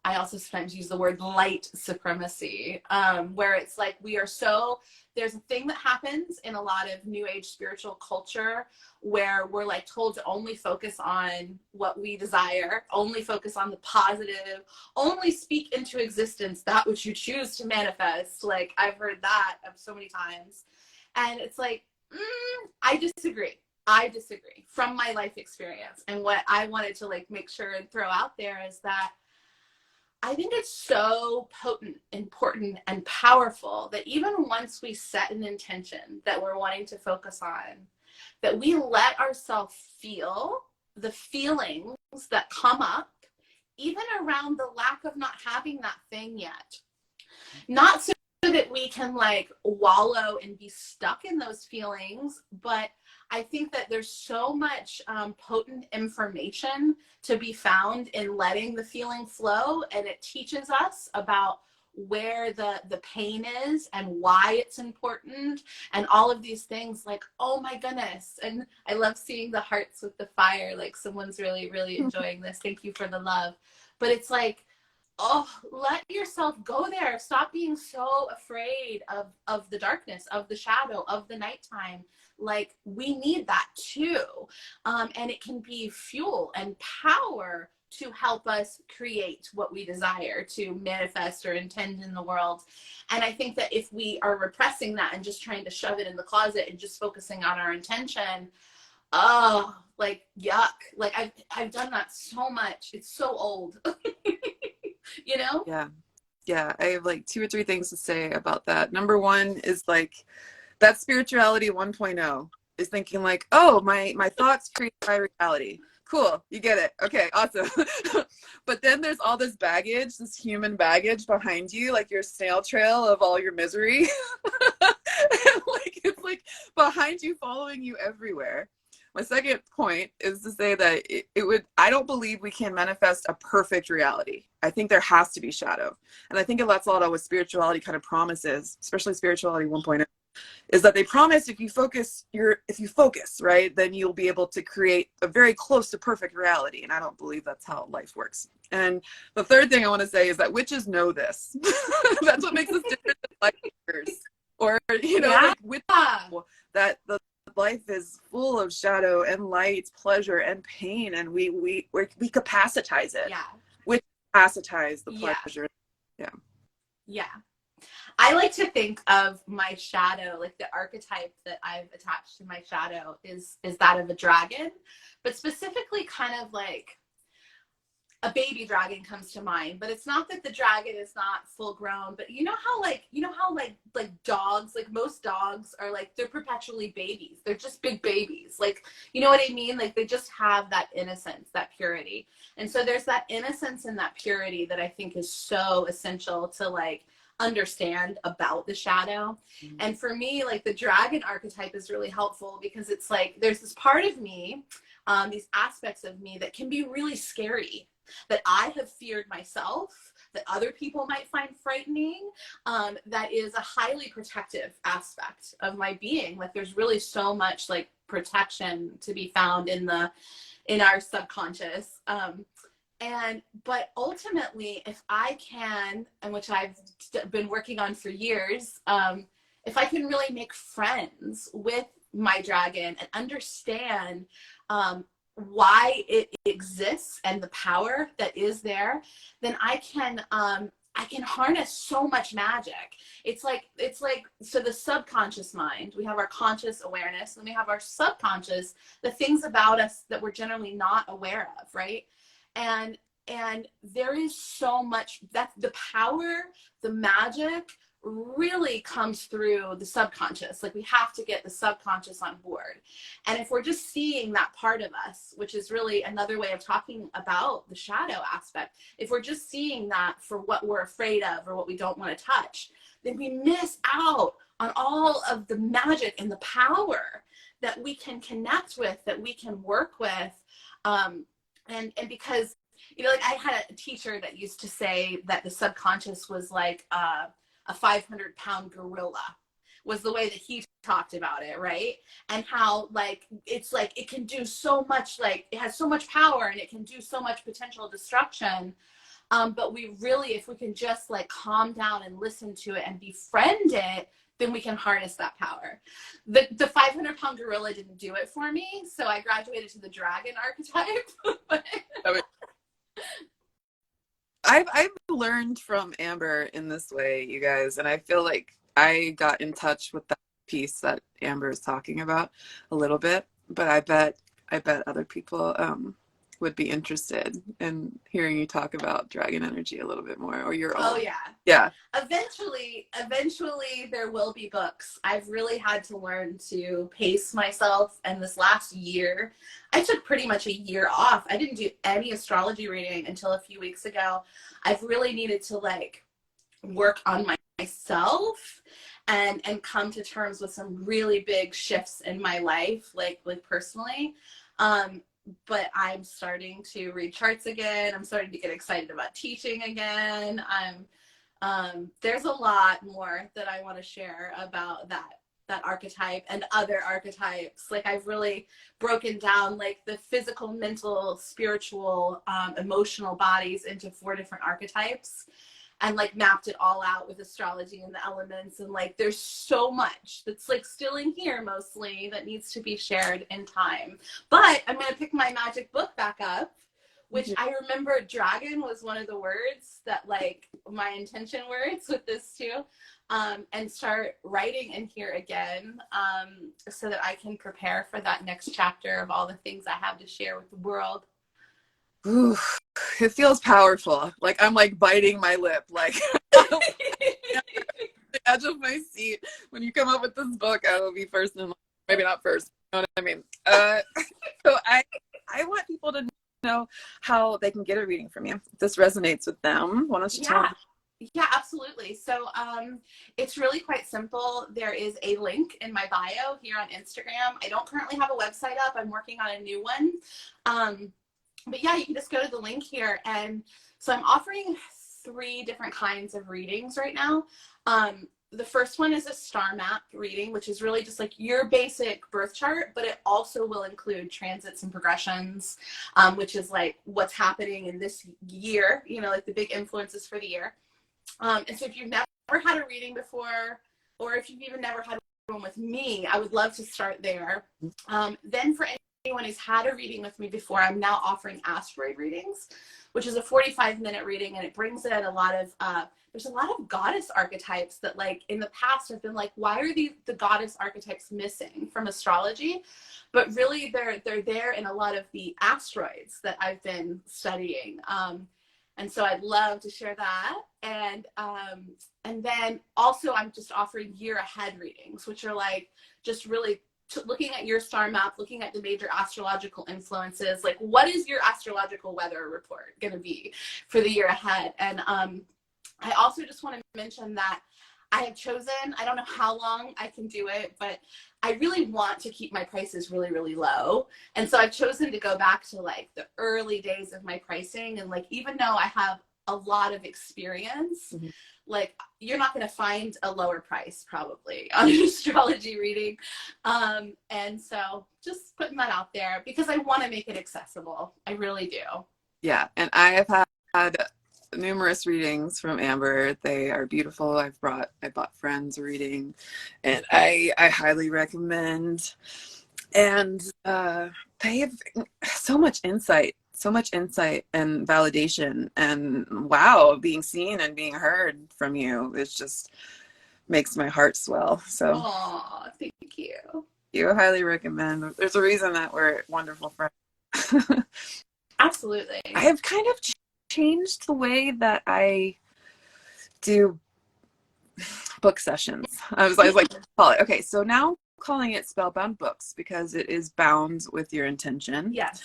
I also sometimes use the word light supremacy, where it's like there's a thing that happens in a lot of new age spiritual culture where we're like told to only focus on what we desire, only focus on the positive, only speak into existence that which you choose to manifest. Like I've heard that so many times. And it's like, I disagree from my life experience. And what I wanted to like make sure and throw out there is that I think it's so potent, important, and powerful that even once we set an intention that we're wanting to focus on, that we let ourselves feel the feelings that come up, even around the lack of not having that thing yet. Not so that we can like wallow and be stuck in those feelings, but I think that there's so much potent information to be found in letting the feeling flow, and it teaches us about where the pain is and why it's important and all of these things. Like, oh my goodness. And I love seeing the hearts with the fire, like someone's really, really enjoying this. Thank you for the love. But it's like, oh, let yourself go there. Stop being so afraid of the darkness, of the shadow, of the nighttime. Like, we need that too. And it can be fuel and power to help us create what we desire to manifest or intend in the world. And I think that if we are repressing that and just trying to shove it in the closet and just focusing on our intention, like, yuck. Like, I've done that so much. It's so old. Yeah, I have like 2 or 3 things to say about that. Number one is like that spirituality 1.0 is thinking like, oh, my thoughts create my reality. Cool, you get it. Okay, awesome. But then there's all this baggage, this human baggage behind you, like your snail trail of all your misery. And like it's like behind you, following you everywhere. My second point is to say that I don't believe we can manifest a perfect reality. I think there has to be shadow. And I think that's a lot of what spirituality kind of promises, especially spirituality 1.0, is that they promise if you focus, right, then you'll be able to create a very close to perfect reality. And I don't believe that's how life works. And the third thing I want to say is that witches know this. That's what makes us different than light workers. Or, like witches know that the life is full of shadow and light, pleasure and pain, and we capacitize it. Yeah. We capacitize the pleasure. Yeah. I like to think of my shadow, like the archetype that I've attached to my shadow is that of a dragon, but specifically kind of like a baby dragon comes to mind. But it's not that the dragon is not full grown, but you know how dogs, like most dogs are like, they're perpetually babies. They're just big babies. Like, you know what I mean? Like they just have that innocence, that purity. And so there's that innocence and that purity that I think is so essential to like understand about the shadow. Mm-hmm. And for me, like the dragon archetype is really helpful because it's like there's this part of me, these aspects of me that can be really scary, that I have feared myself, that other people might find frightening, that is a highly protective aspect of my being. Like there's really so much like protection to be found in our subconscious. But ultimately, if I can, and which I've been working on for years, if I can really make friends with my dragon and understand why it exists and the power that is there, then I can harness so much magic. It's like so the subconscious mind, we have our conscious awareness, and we have our subconscious, the things about us that we're generally not aware of, right? And there is so much that the power, the magic really comes through the subconscious. Like we have to get the subconscious on board. And if we're just seeing that part of us, which is really another way of talking about the shadow aspect, if we're just seeing that for what we're afraid of or what we don't want to touch, then we miss out on all of the magic and the power that we can connect with, that we can work with. And because, you know, like I had a teacher that used to say that the subconscious was like a 500-pound gorilla, was the way that he talked about it, right? And how like it's like it can do so much, like it has so much power and it can do so much potential destruction. But we really, if we can just like calm down and listen to it and befriend it, then we can harness that power. The 500-pound gorilla didn't do it for me, so I graduated to the dragon archetype. I've learned from Amber in this way, you guys, and I feel like I got in touch with that piece that Amber is talking about a little bit, but I bet other people would be interested in hearing you talk about dragon energy a little bit more, or your own. Oh yeah. Yeah. Eventually there will be books. I've really had to learn to pace myself, and this last year I took pretty much a year off. I didn't do any astrology reading until a few weeks ago. I've really needed to like work on myself and come to terms with some really big shifts in my life, like personally. But I'm starting to read charts again. I'm starting to get excited about teaching again. There's a lot more that I want to share about that archetype and other archetypes. Like I've really broken down like the physical, mental, spiritual, emotional bodies into 4 different archetypes, and like mapped it all out with astrology and the elements. And like there's so much that's like still in here mostly that needs to be shared in time. But I'm going to pick my magic book back up, which I remember dragon was one of the words that like my intention words with this too, and start writing in here again, so that I can prepare for that next chapter of all the things I have to share with the world. Ooh, it feels powerful. Like I'm like biting my lip, like the edge of my seat. When you come up with this book, I will be first in line. Maybe not first. You know what I mean? So I want people to know how they can get a reading from you. If this resonates with them, why don't you tell them? Yeah, absolutely. So it's really quite simple. There is a link in my bio here on Instagram. I don't currently have a website up. I'm working on a new one. But yeah, you can just go to the link here. And so I'm offering 3 different kinds of readings right now. The first one is a star map reading, which is really just like your basic birth chart, but it also will include transits and progressions, which is like what's happening in this year, you know, like the big influences for the year. And so if you've never had a reading before, or if you've even never had one with me, I would love to start there. Then for anyone who's had a reading with me before, I'm now offering asteroid readings, which is a 45-minute reading, and it brings in a lot of there's a lot of goddess archetypes that, like, in the past have been like, why are the goddess archetypes missing from astrology? But really they're there in a lot of the asteroids that I've been studying. And so I'd love to share that. And then also I'm just offering year ahead readings, which are like just really looking at your star map, looking at the major astrological influences, like what is your astrological weather report going to be for the year ahead? And I also just want to mention that I have chosen, I don't know how long I can do it, but I really want to keep my prices really, really low. And so I've chosen to go back to like the early days of my pricing. And like, even though I have a lot of experience, mm-hmm. like you're not going to find a lower price probably on an astrology reading. And so just putting that out there because I want to make it accessible. I really do. Yeah. And I have had numerous readings from Amber. They are beautiful. I bought friends a reading, and I highly recommend. And they have so much insight and validation, and wow, being seen and being heard from you, it just makes my heart swell. So aw, thank you. You highly recommend. There's a reason that we're wonderful friends. Absolutely. I have kind of changed the way that I do book sessions. I was like, call it. Okay, so now I'm calling it Spellbound Books because it is bound with your intention. Yes.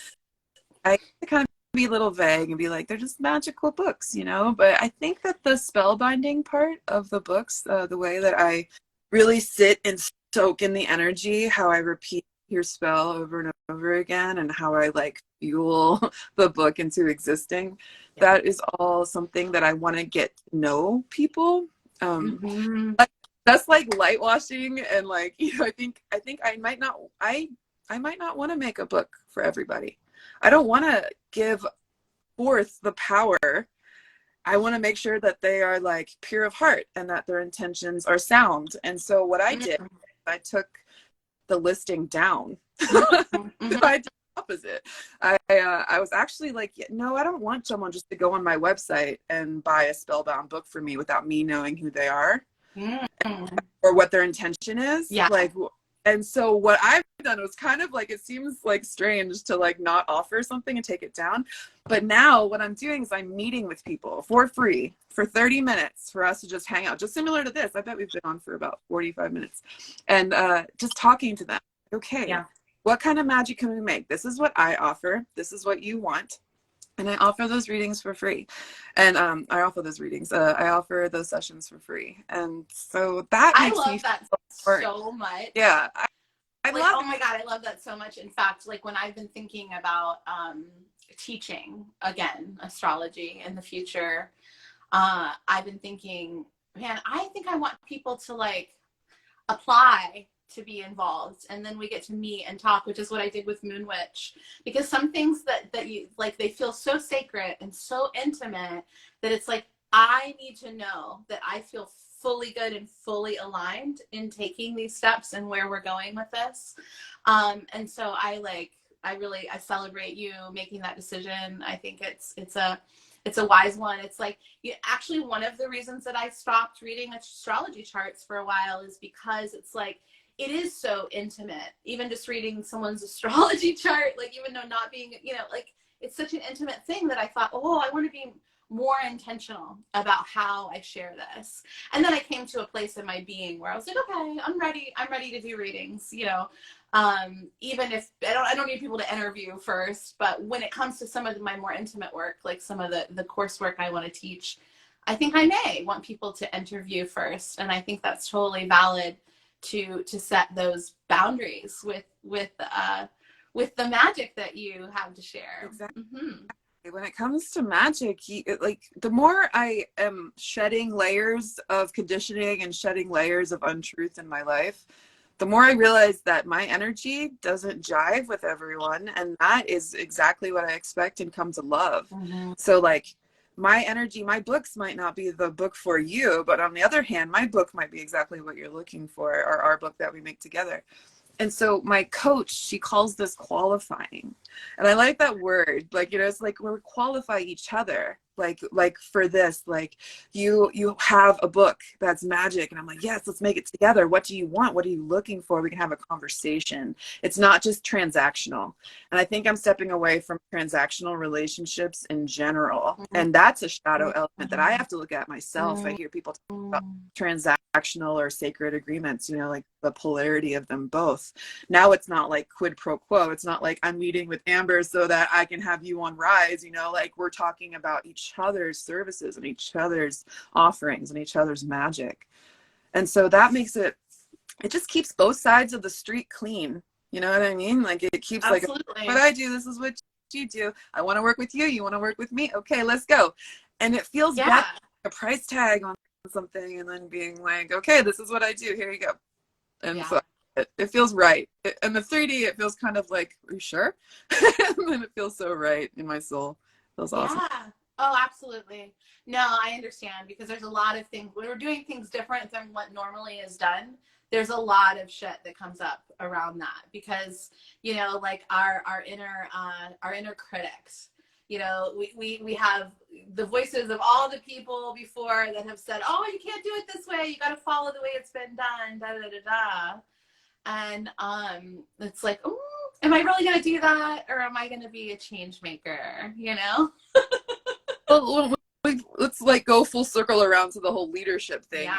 I kind of be a little vague and be like, they're just magical books, you know? But I think that the spellbinding part of the books, the way that I really sit and soak in the energy, how I repeat your spell over and over again, and how I like fuel the book into existing, that is all something that I want to get to know people. Mm-hmm. That's like light washing, and like, you know, I think I might not want to make a book for everybody. I don't want to give forth the power. I want to make sure that they are like pure of heart and that their intentions are sound. And so what I did, I took the listing down. Mm-hmm. I did the opposite. I was actually like, no, I don't want someone just to go on my website and buy a spellbound book for me without me knowing who they are or what their intention is. Yeah. Like, and so what I've done was kind of like, it seems like strange to like not offer something and take it down. But now what I'm doing is I'm meeting with people for free for 30 minutes for us to just hang out, just similar to this. I bet we've been on for about 45 minutes and just talking to them. Okay, yeah. What kind of magic can we make? This is what I offer. This is what you want. And I offer those readings for free. And I offer those readings. I offer those sessions for free. And so that makes me that so much. Yeah. I like, love oh my God, I love that so much. In fact, like when I've been thinking about teaching again astrology in the future, I've been thinking, man, I think I want people to like apply to be involved, and then we get to meet and talk, which is what I did with Moon Witch, because some things that you like, they feel so sacred and so intimate that it's like, I need to know that I feel fully good and fully aligned in taking these steps and where we're going with this. And so I celebrate you making that decision. I think it's a wise one. It's like, actually one of the reasons that I stopped reading astrology charts for a while is because it's like, it is so intimate. Even just reading someone's astrology chart, like even though not being, like it's such an intimate thing that I thought, oh, I want to be more intentional about how I share this. And then I came to a place in my being where I was like, okay, I'm ready to do readings, even if I don't need people to interview first, but when it comes to some of my more intimate work, like some of the coursework I want to teach, I think I may want people to interview first. And I think that's totally valid to set those boundaries with the magic that you have to share. Exactly. Mm-hmm. When it comes to magic, like the more I am shedding layers of conditioning and shedding layers of untruth in my life, the more I realize that my energy doesn't jive with everyone, and that is exactly what I expect and come to love. Mm-hmm. So like my energy, my books might not be the book for you, but on the other hand, my book might be exactly what you're looking for, or our book that we make together. And so my coach, she calls this qualifying. And I like that word. Like, you know, it's like we qualify each other. Like for this, like you have a book that's magic. And I'm like, yes, let's make it together. What do you want? What are you looking for? We can have a conversation. It's not just transactional. And I think I'm stepping away from transactional relationships in general. And that's a shadow element that I have to look at myself. I hear people talk about transactional or sacred agreements, you know, like the polarity of them both. Now it's not like quid pro quo. It's not like I'm meeting with Amber so that I can have you on Rise, you know, like we're talking about each other's services and each other's offerings and each other's magic. And so that makes it just keeps both sides of the street clean. You know what I mean? Like it keeps Absolutely. like, what I do, this is what you do. I want to work with you. You want to work with me? Okay, let's go. And it feels better, a price tag on something and then being like, okay, this is what I do. Here you go. And so it feels right. And the 3D, it feels kind of like, are you sure? And then it feels so right in my soul. It feels awesome. Yeah. Oh, absolutely. No, I understand, because there's a lot of things when we're doing things different than what normally is done. There's a lot of shit that comes up around that, because, you know, like our inner critics, you know, we have the voices of all the people before that have said, oh, you can't do it this way. You got to follow the way it's been done. Da, da, da, da. And it's like, oh, am I really going to do that? Or am I going to be a change maker? You know? Well, let's like go full circle around to the whole leadership thing.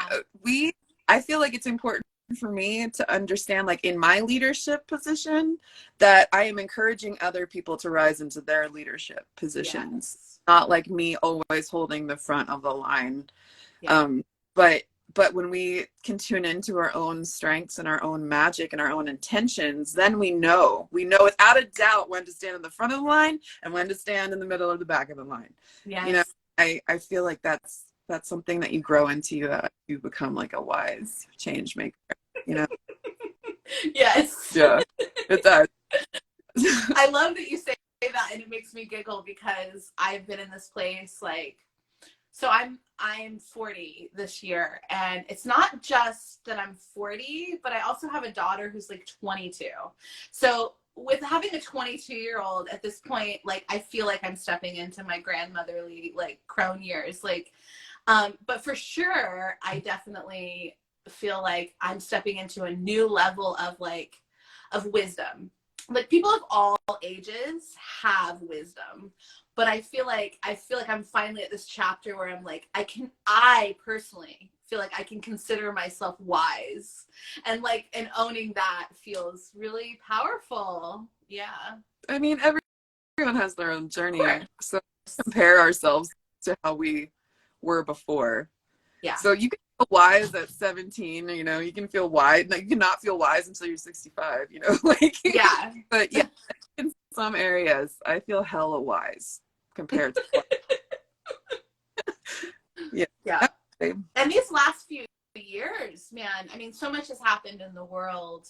Yeah. I feel like it's important for me to understand, like in my leadership position, that I am encouraging other people to rise into their leadership positions. Yes. Not like me always holding the front of the line. Yeah. But when we can tune into our own strengths and our own magic and our own intentions, then we know without a doubt when to stand in the front of the line and when to stand in the middle or the back of the line. Yes. You know, I feel like that's something that you grow into, that you become like a wise change maker, you know? Yes. Yeah, it does. I love that you say that, and it makes me giggle, because I've been in this place, like, so I'm 40 this year, and it's not just that I'm 40, but I also have a daughter who's like 22. So with having a 22-year-old at this point, like, I feel like I'm stepping into my grandmotherly, like, crone years, like, but for sure, I definitely feel like I'm stepping into a new level of, like, of wisdom. Like, people of all ages have wisdom, but I feel like I'm finally at this chapter where I'm like, I personally feel like I can consider myself wise, and like, and owning that feels really powerful. Yeah. I mean, everyone has their own journey, so compare ourselves to how we were before. Yeah. So you can feel wise at 17, you know, you can feel wise. Like, you cannot feel wise until you're 65, you know, like, yeah. But yeah, in some areas, I feel hella wise compared to yeah. And these last few years, man, I mean, so much has happened in the world,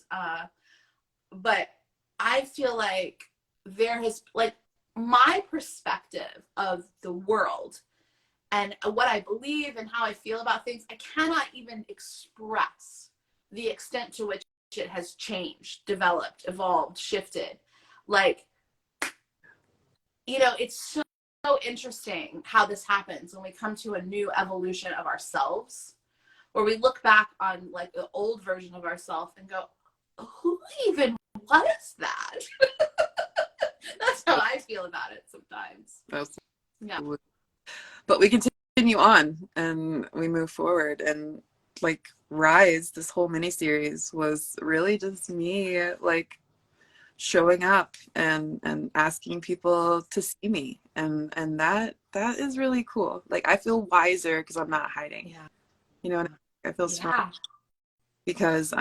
but I feel like there has, like, my perspective of the world and what I believe and how I feel about things, I cannot even express the extent to which it has changed, developed, evolved, shifted. Like, you know, it's so interesting how this happens when we come to a new evolution of ourselves, where we look back on, like, the old version of ourselves and go, who even was that? That's how I feel about it sometimes. Yeah. But we continue on and we move forward, and like Rise, this whole miniseries was really just me, like, showing up and asking people to see me, and that is really cool. Like, I feel wiser because I'm not hiding. Yeah. You know, I feel strong because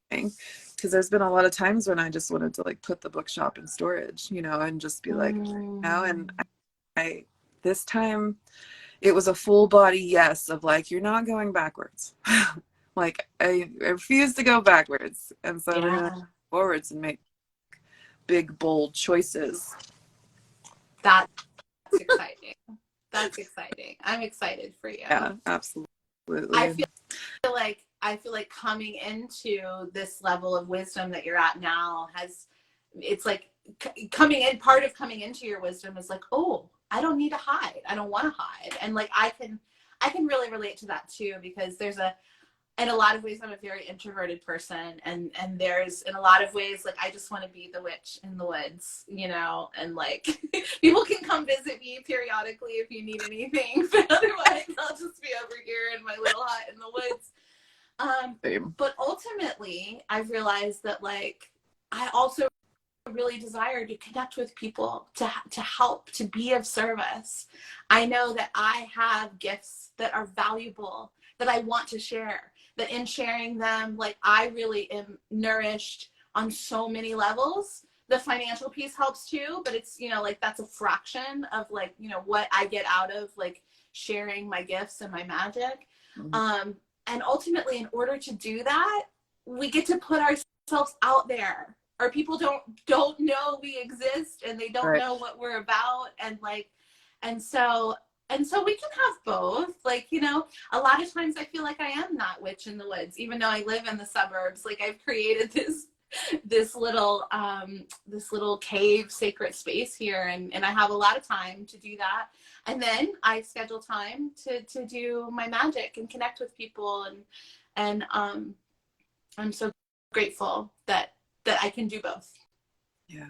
because there's been a lot of times when I just wanted to, like, put the bookshop in storage, you know, and just be like, you know, and I this time it was a full body yes of like, you're not going backwards. Like, I refuse to go backwards, and so we're gonna go forwards and make big bold choices. That's exciting. That's exciting. I'm excited for you. Yeah, absolutely. I feel like I feel like coming into this level of wisdom that you're at now it's like coming in, part of coming into your wisdom is like, oh, I don't need to hide. I don't want to hide. And like, I can really relate to that too, because in a lot of ways, I'm a very introverted person, and there's in a lot of ways, like, I just want to be the witch in the woods, you know, and like people can come visit me periodically if you need anything, but otherwise I'll just be over here in my little hut in the woods. But ultimately, I've realized that like I also really desire to connect with people, to help, to be of service. I know that I have gifts that are valuable that I want to share, that in sharing them, like I really am nourished on so many levels. The financial piece helps too, but it's, you know, like that's a fraction of like, you know, what I get out of like sharing my gifts and my magic. And ultimately, in order to do that, we get to put ourselves out there. Or people don't know we exist, and they don't know what we're about, and like, and so we can have both. Like, you know, a lot of times I feel like I am not witch in the woods, even though I live in the suburbs. Like, I've created this little cave sacred space here, and I have a lot of time to do that. And then I schedule time to do my magic and connect with people, and I'm so grateful that I can do both. Yeah,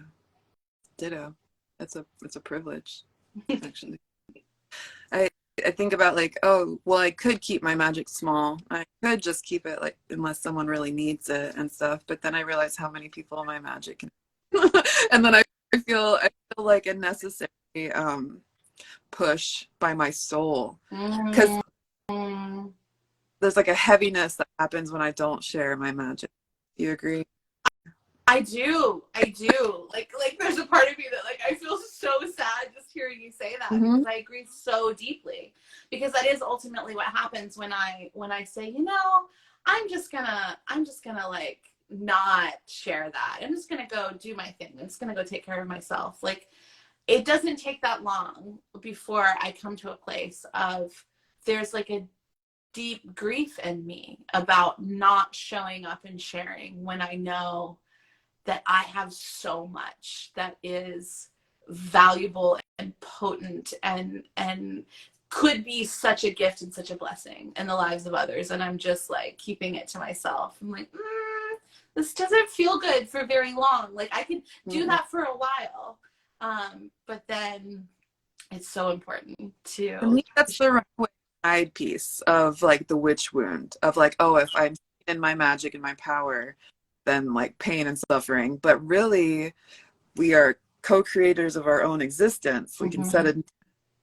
ditto. It's a privilege, actually. I think about like, oh, well, I could keep my magic small. I could just keep it like unless someone really needs it and stuff. But then I realize how many people my magic can and then I feel like a necessary push by my soul, because there's like a heaviness that happens when I don't share my magic. Do you agree? I do. Like there's a part of me that like I feel so sad just hearing you say that, because I agree so deeply. Because that is ultimately what happens when I say, you know, I'm just gonna like not share that. I'm just gonna go do my thing. I'm just gonna go take care of myself. Like, it doesn't take that long before I come to a place of there's like a deep grief in me about not showing up and sharing when I know that I have so much that is valuable and potent and could be such a gift and such a blessing in the lives of others. And I'm just like keeping it to myself. I'm like, this doesn't feel good for very long. Like, I can do that for a while. But then it's so important To me, that's the right way side piece of like the witch wound of like, oh, if I'm in my magic and my power, then like pain and suffering. But really, we are co-creators of our own existence. We can set it,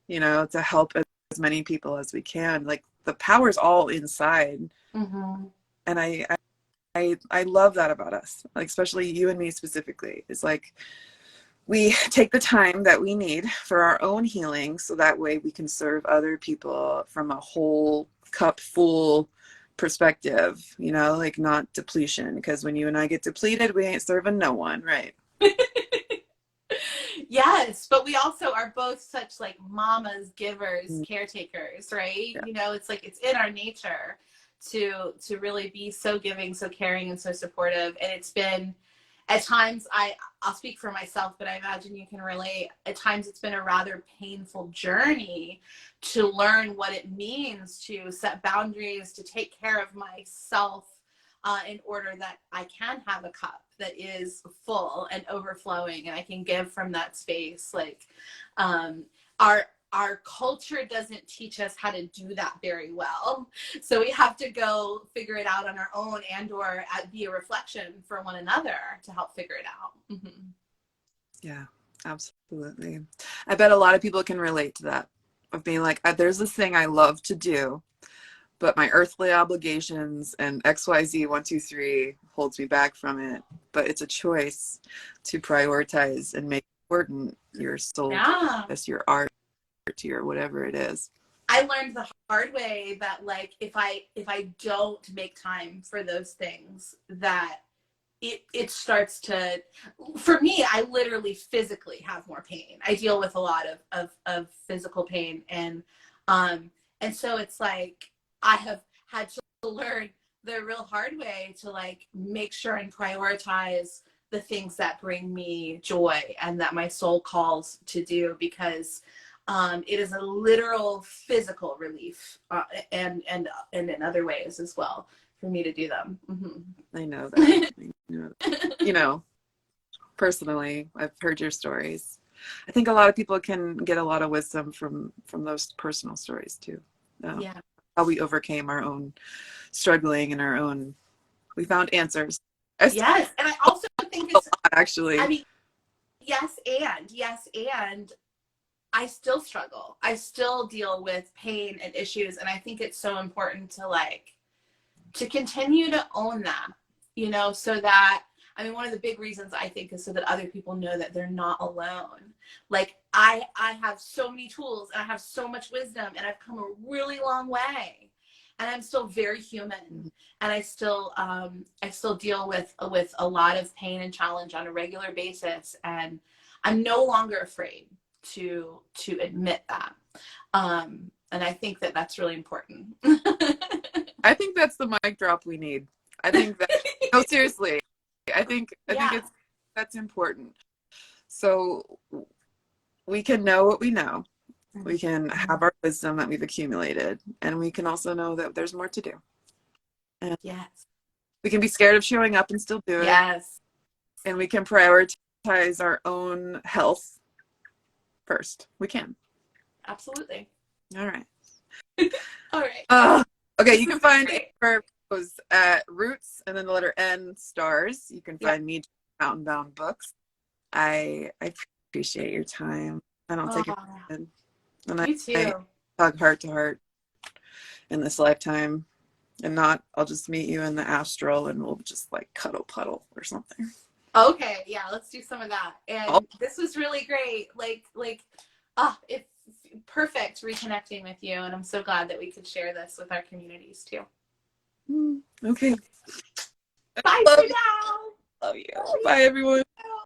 you know, to help as many people as we can. Like, the power's all inside. And I love that about us, like especially you and me specifically. It's like we take the time that we need for our own healing, so that way we can serve other people from a whole cup full perspective, you know, like not depletion. Because when you and I get depleted, we ain't serving no one, right? Yes, but we also are both such like mamas, givers, caretakers, right? Yeah. You know, it's like it's in our nature to really be so giving, so caring, and so supportive. And it's been, at times, I'll speak for myself, but I imagine you can relate. At times it's been a rather painful journey to learn what it means to set boundaries, to take care of myself, in order that I can have a cup that is full and overflowing, and I can give from that space. Like, our culture doesn't teach us how to do that very well, so we have to go figure it out on our own, and or be a reflection for one another to help figure it out. Yeah, absolutely. I bet a lot of people can relate to that, of being like, there's this thing I love to do, but my earthly obligations and XYZ 1, 2, 3 holds me back from it. But it's a choice to prioritize and make important your soul, your art, your whatever it is. I learned the hard way that like if I don't make time for those things, that it starts to, for me, I literally physically have more pain. I deal with a lot of physical pain, and so it's like I have had to learn the real hard way to like make sure and prioritize the things that bring me joy and that my soul calls to do, because it is a literal physical relief, and in other ways as well for me to do them. I know that. I know that. You know, personally, I've heard your stories. I think a lot of people can get a lot of wisdom from those personal stories too. Yeah. How we overcame our own struggling and our own, we found answers. Yes, and I also think it's, actually. I mean, yes, and I still struggle. I still deal with pain and issues, and I think it's so important to like to continue to own that, you know, so that, I mean, one of the big reasons I think is so that other people know that they're not alone. Like I have so many tools and I have so much wisdom and I've come a really long way, and I'm still very human, and I still deal with a lot of pain and challenge on a regular basis, and I'm no longer afraid to admit that. And I think that that's really important. I think that's the mic drop we need. I think that, no, seriously, I think that's important. So we can know what we know. We can have our wisdom that we've accumulated, and we can also know that there's more to do. And yes. We can be scared of showing up and still do it. Yes. And we can prioritize our own health first. We can. Absolutely. All right. All right. Okay, you can find our posts at Roots and then the letter N stars. You can find me, Mountain-Bound Books. I appreciate your time. I don't take it for granted. And you too. I hug heart to heart in this lifetime. And not, I'll just meet you in the astral and we'll just like cuddle puddle or something. Okay, yeah, let's do some of that. And this was really great. It's perfect reconnecting with you, and I'm so glad that we could share this with our communities too. Okay. Bye for now. Love you. Bye, everyone.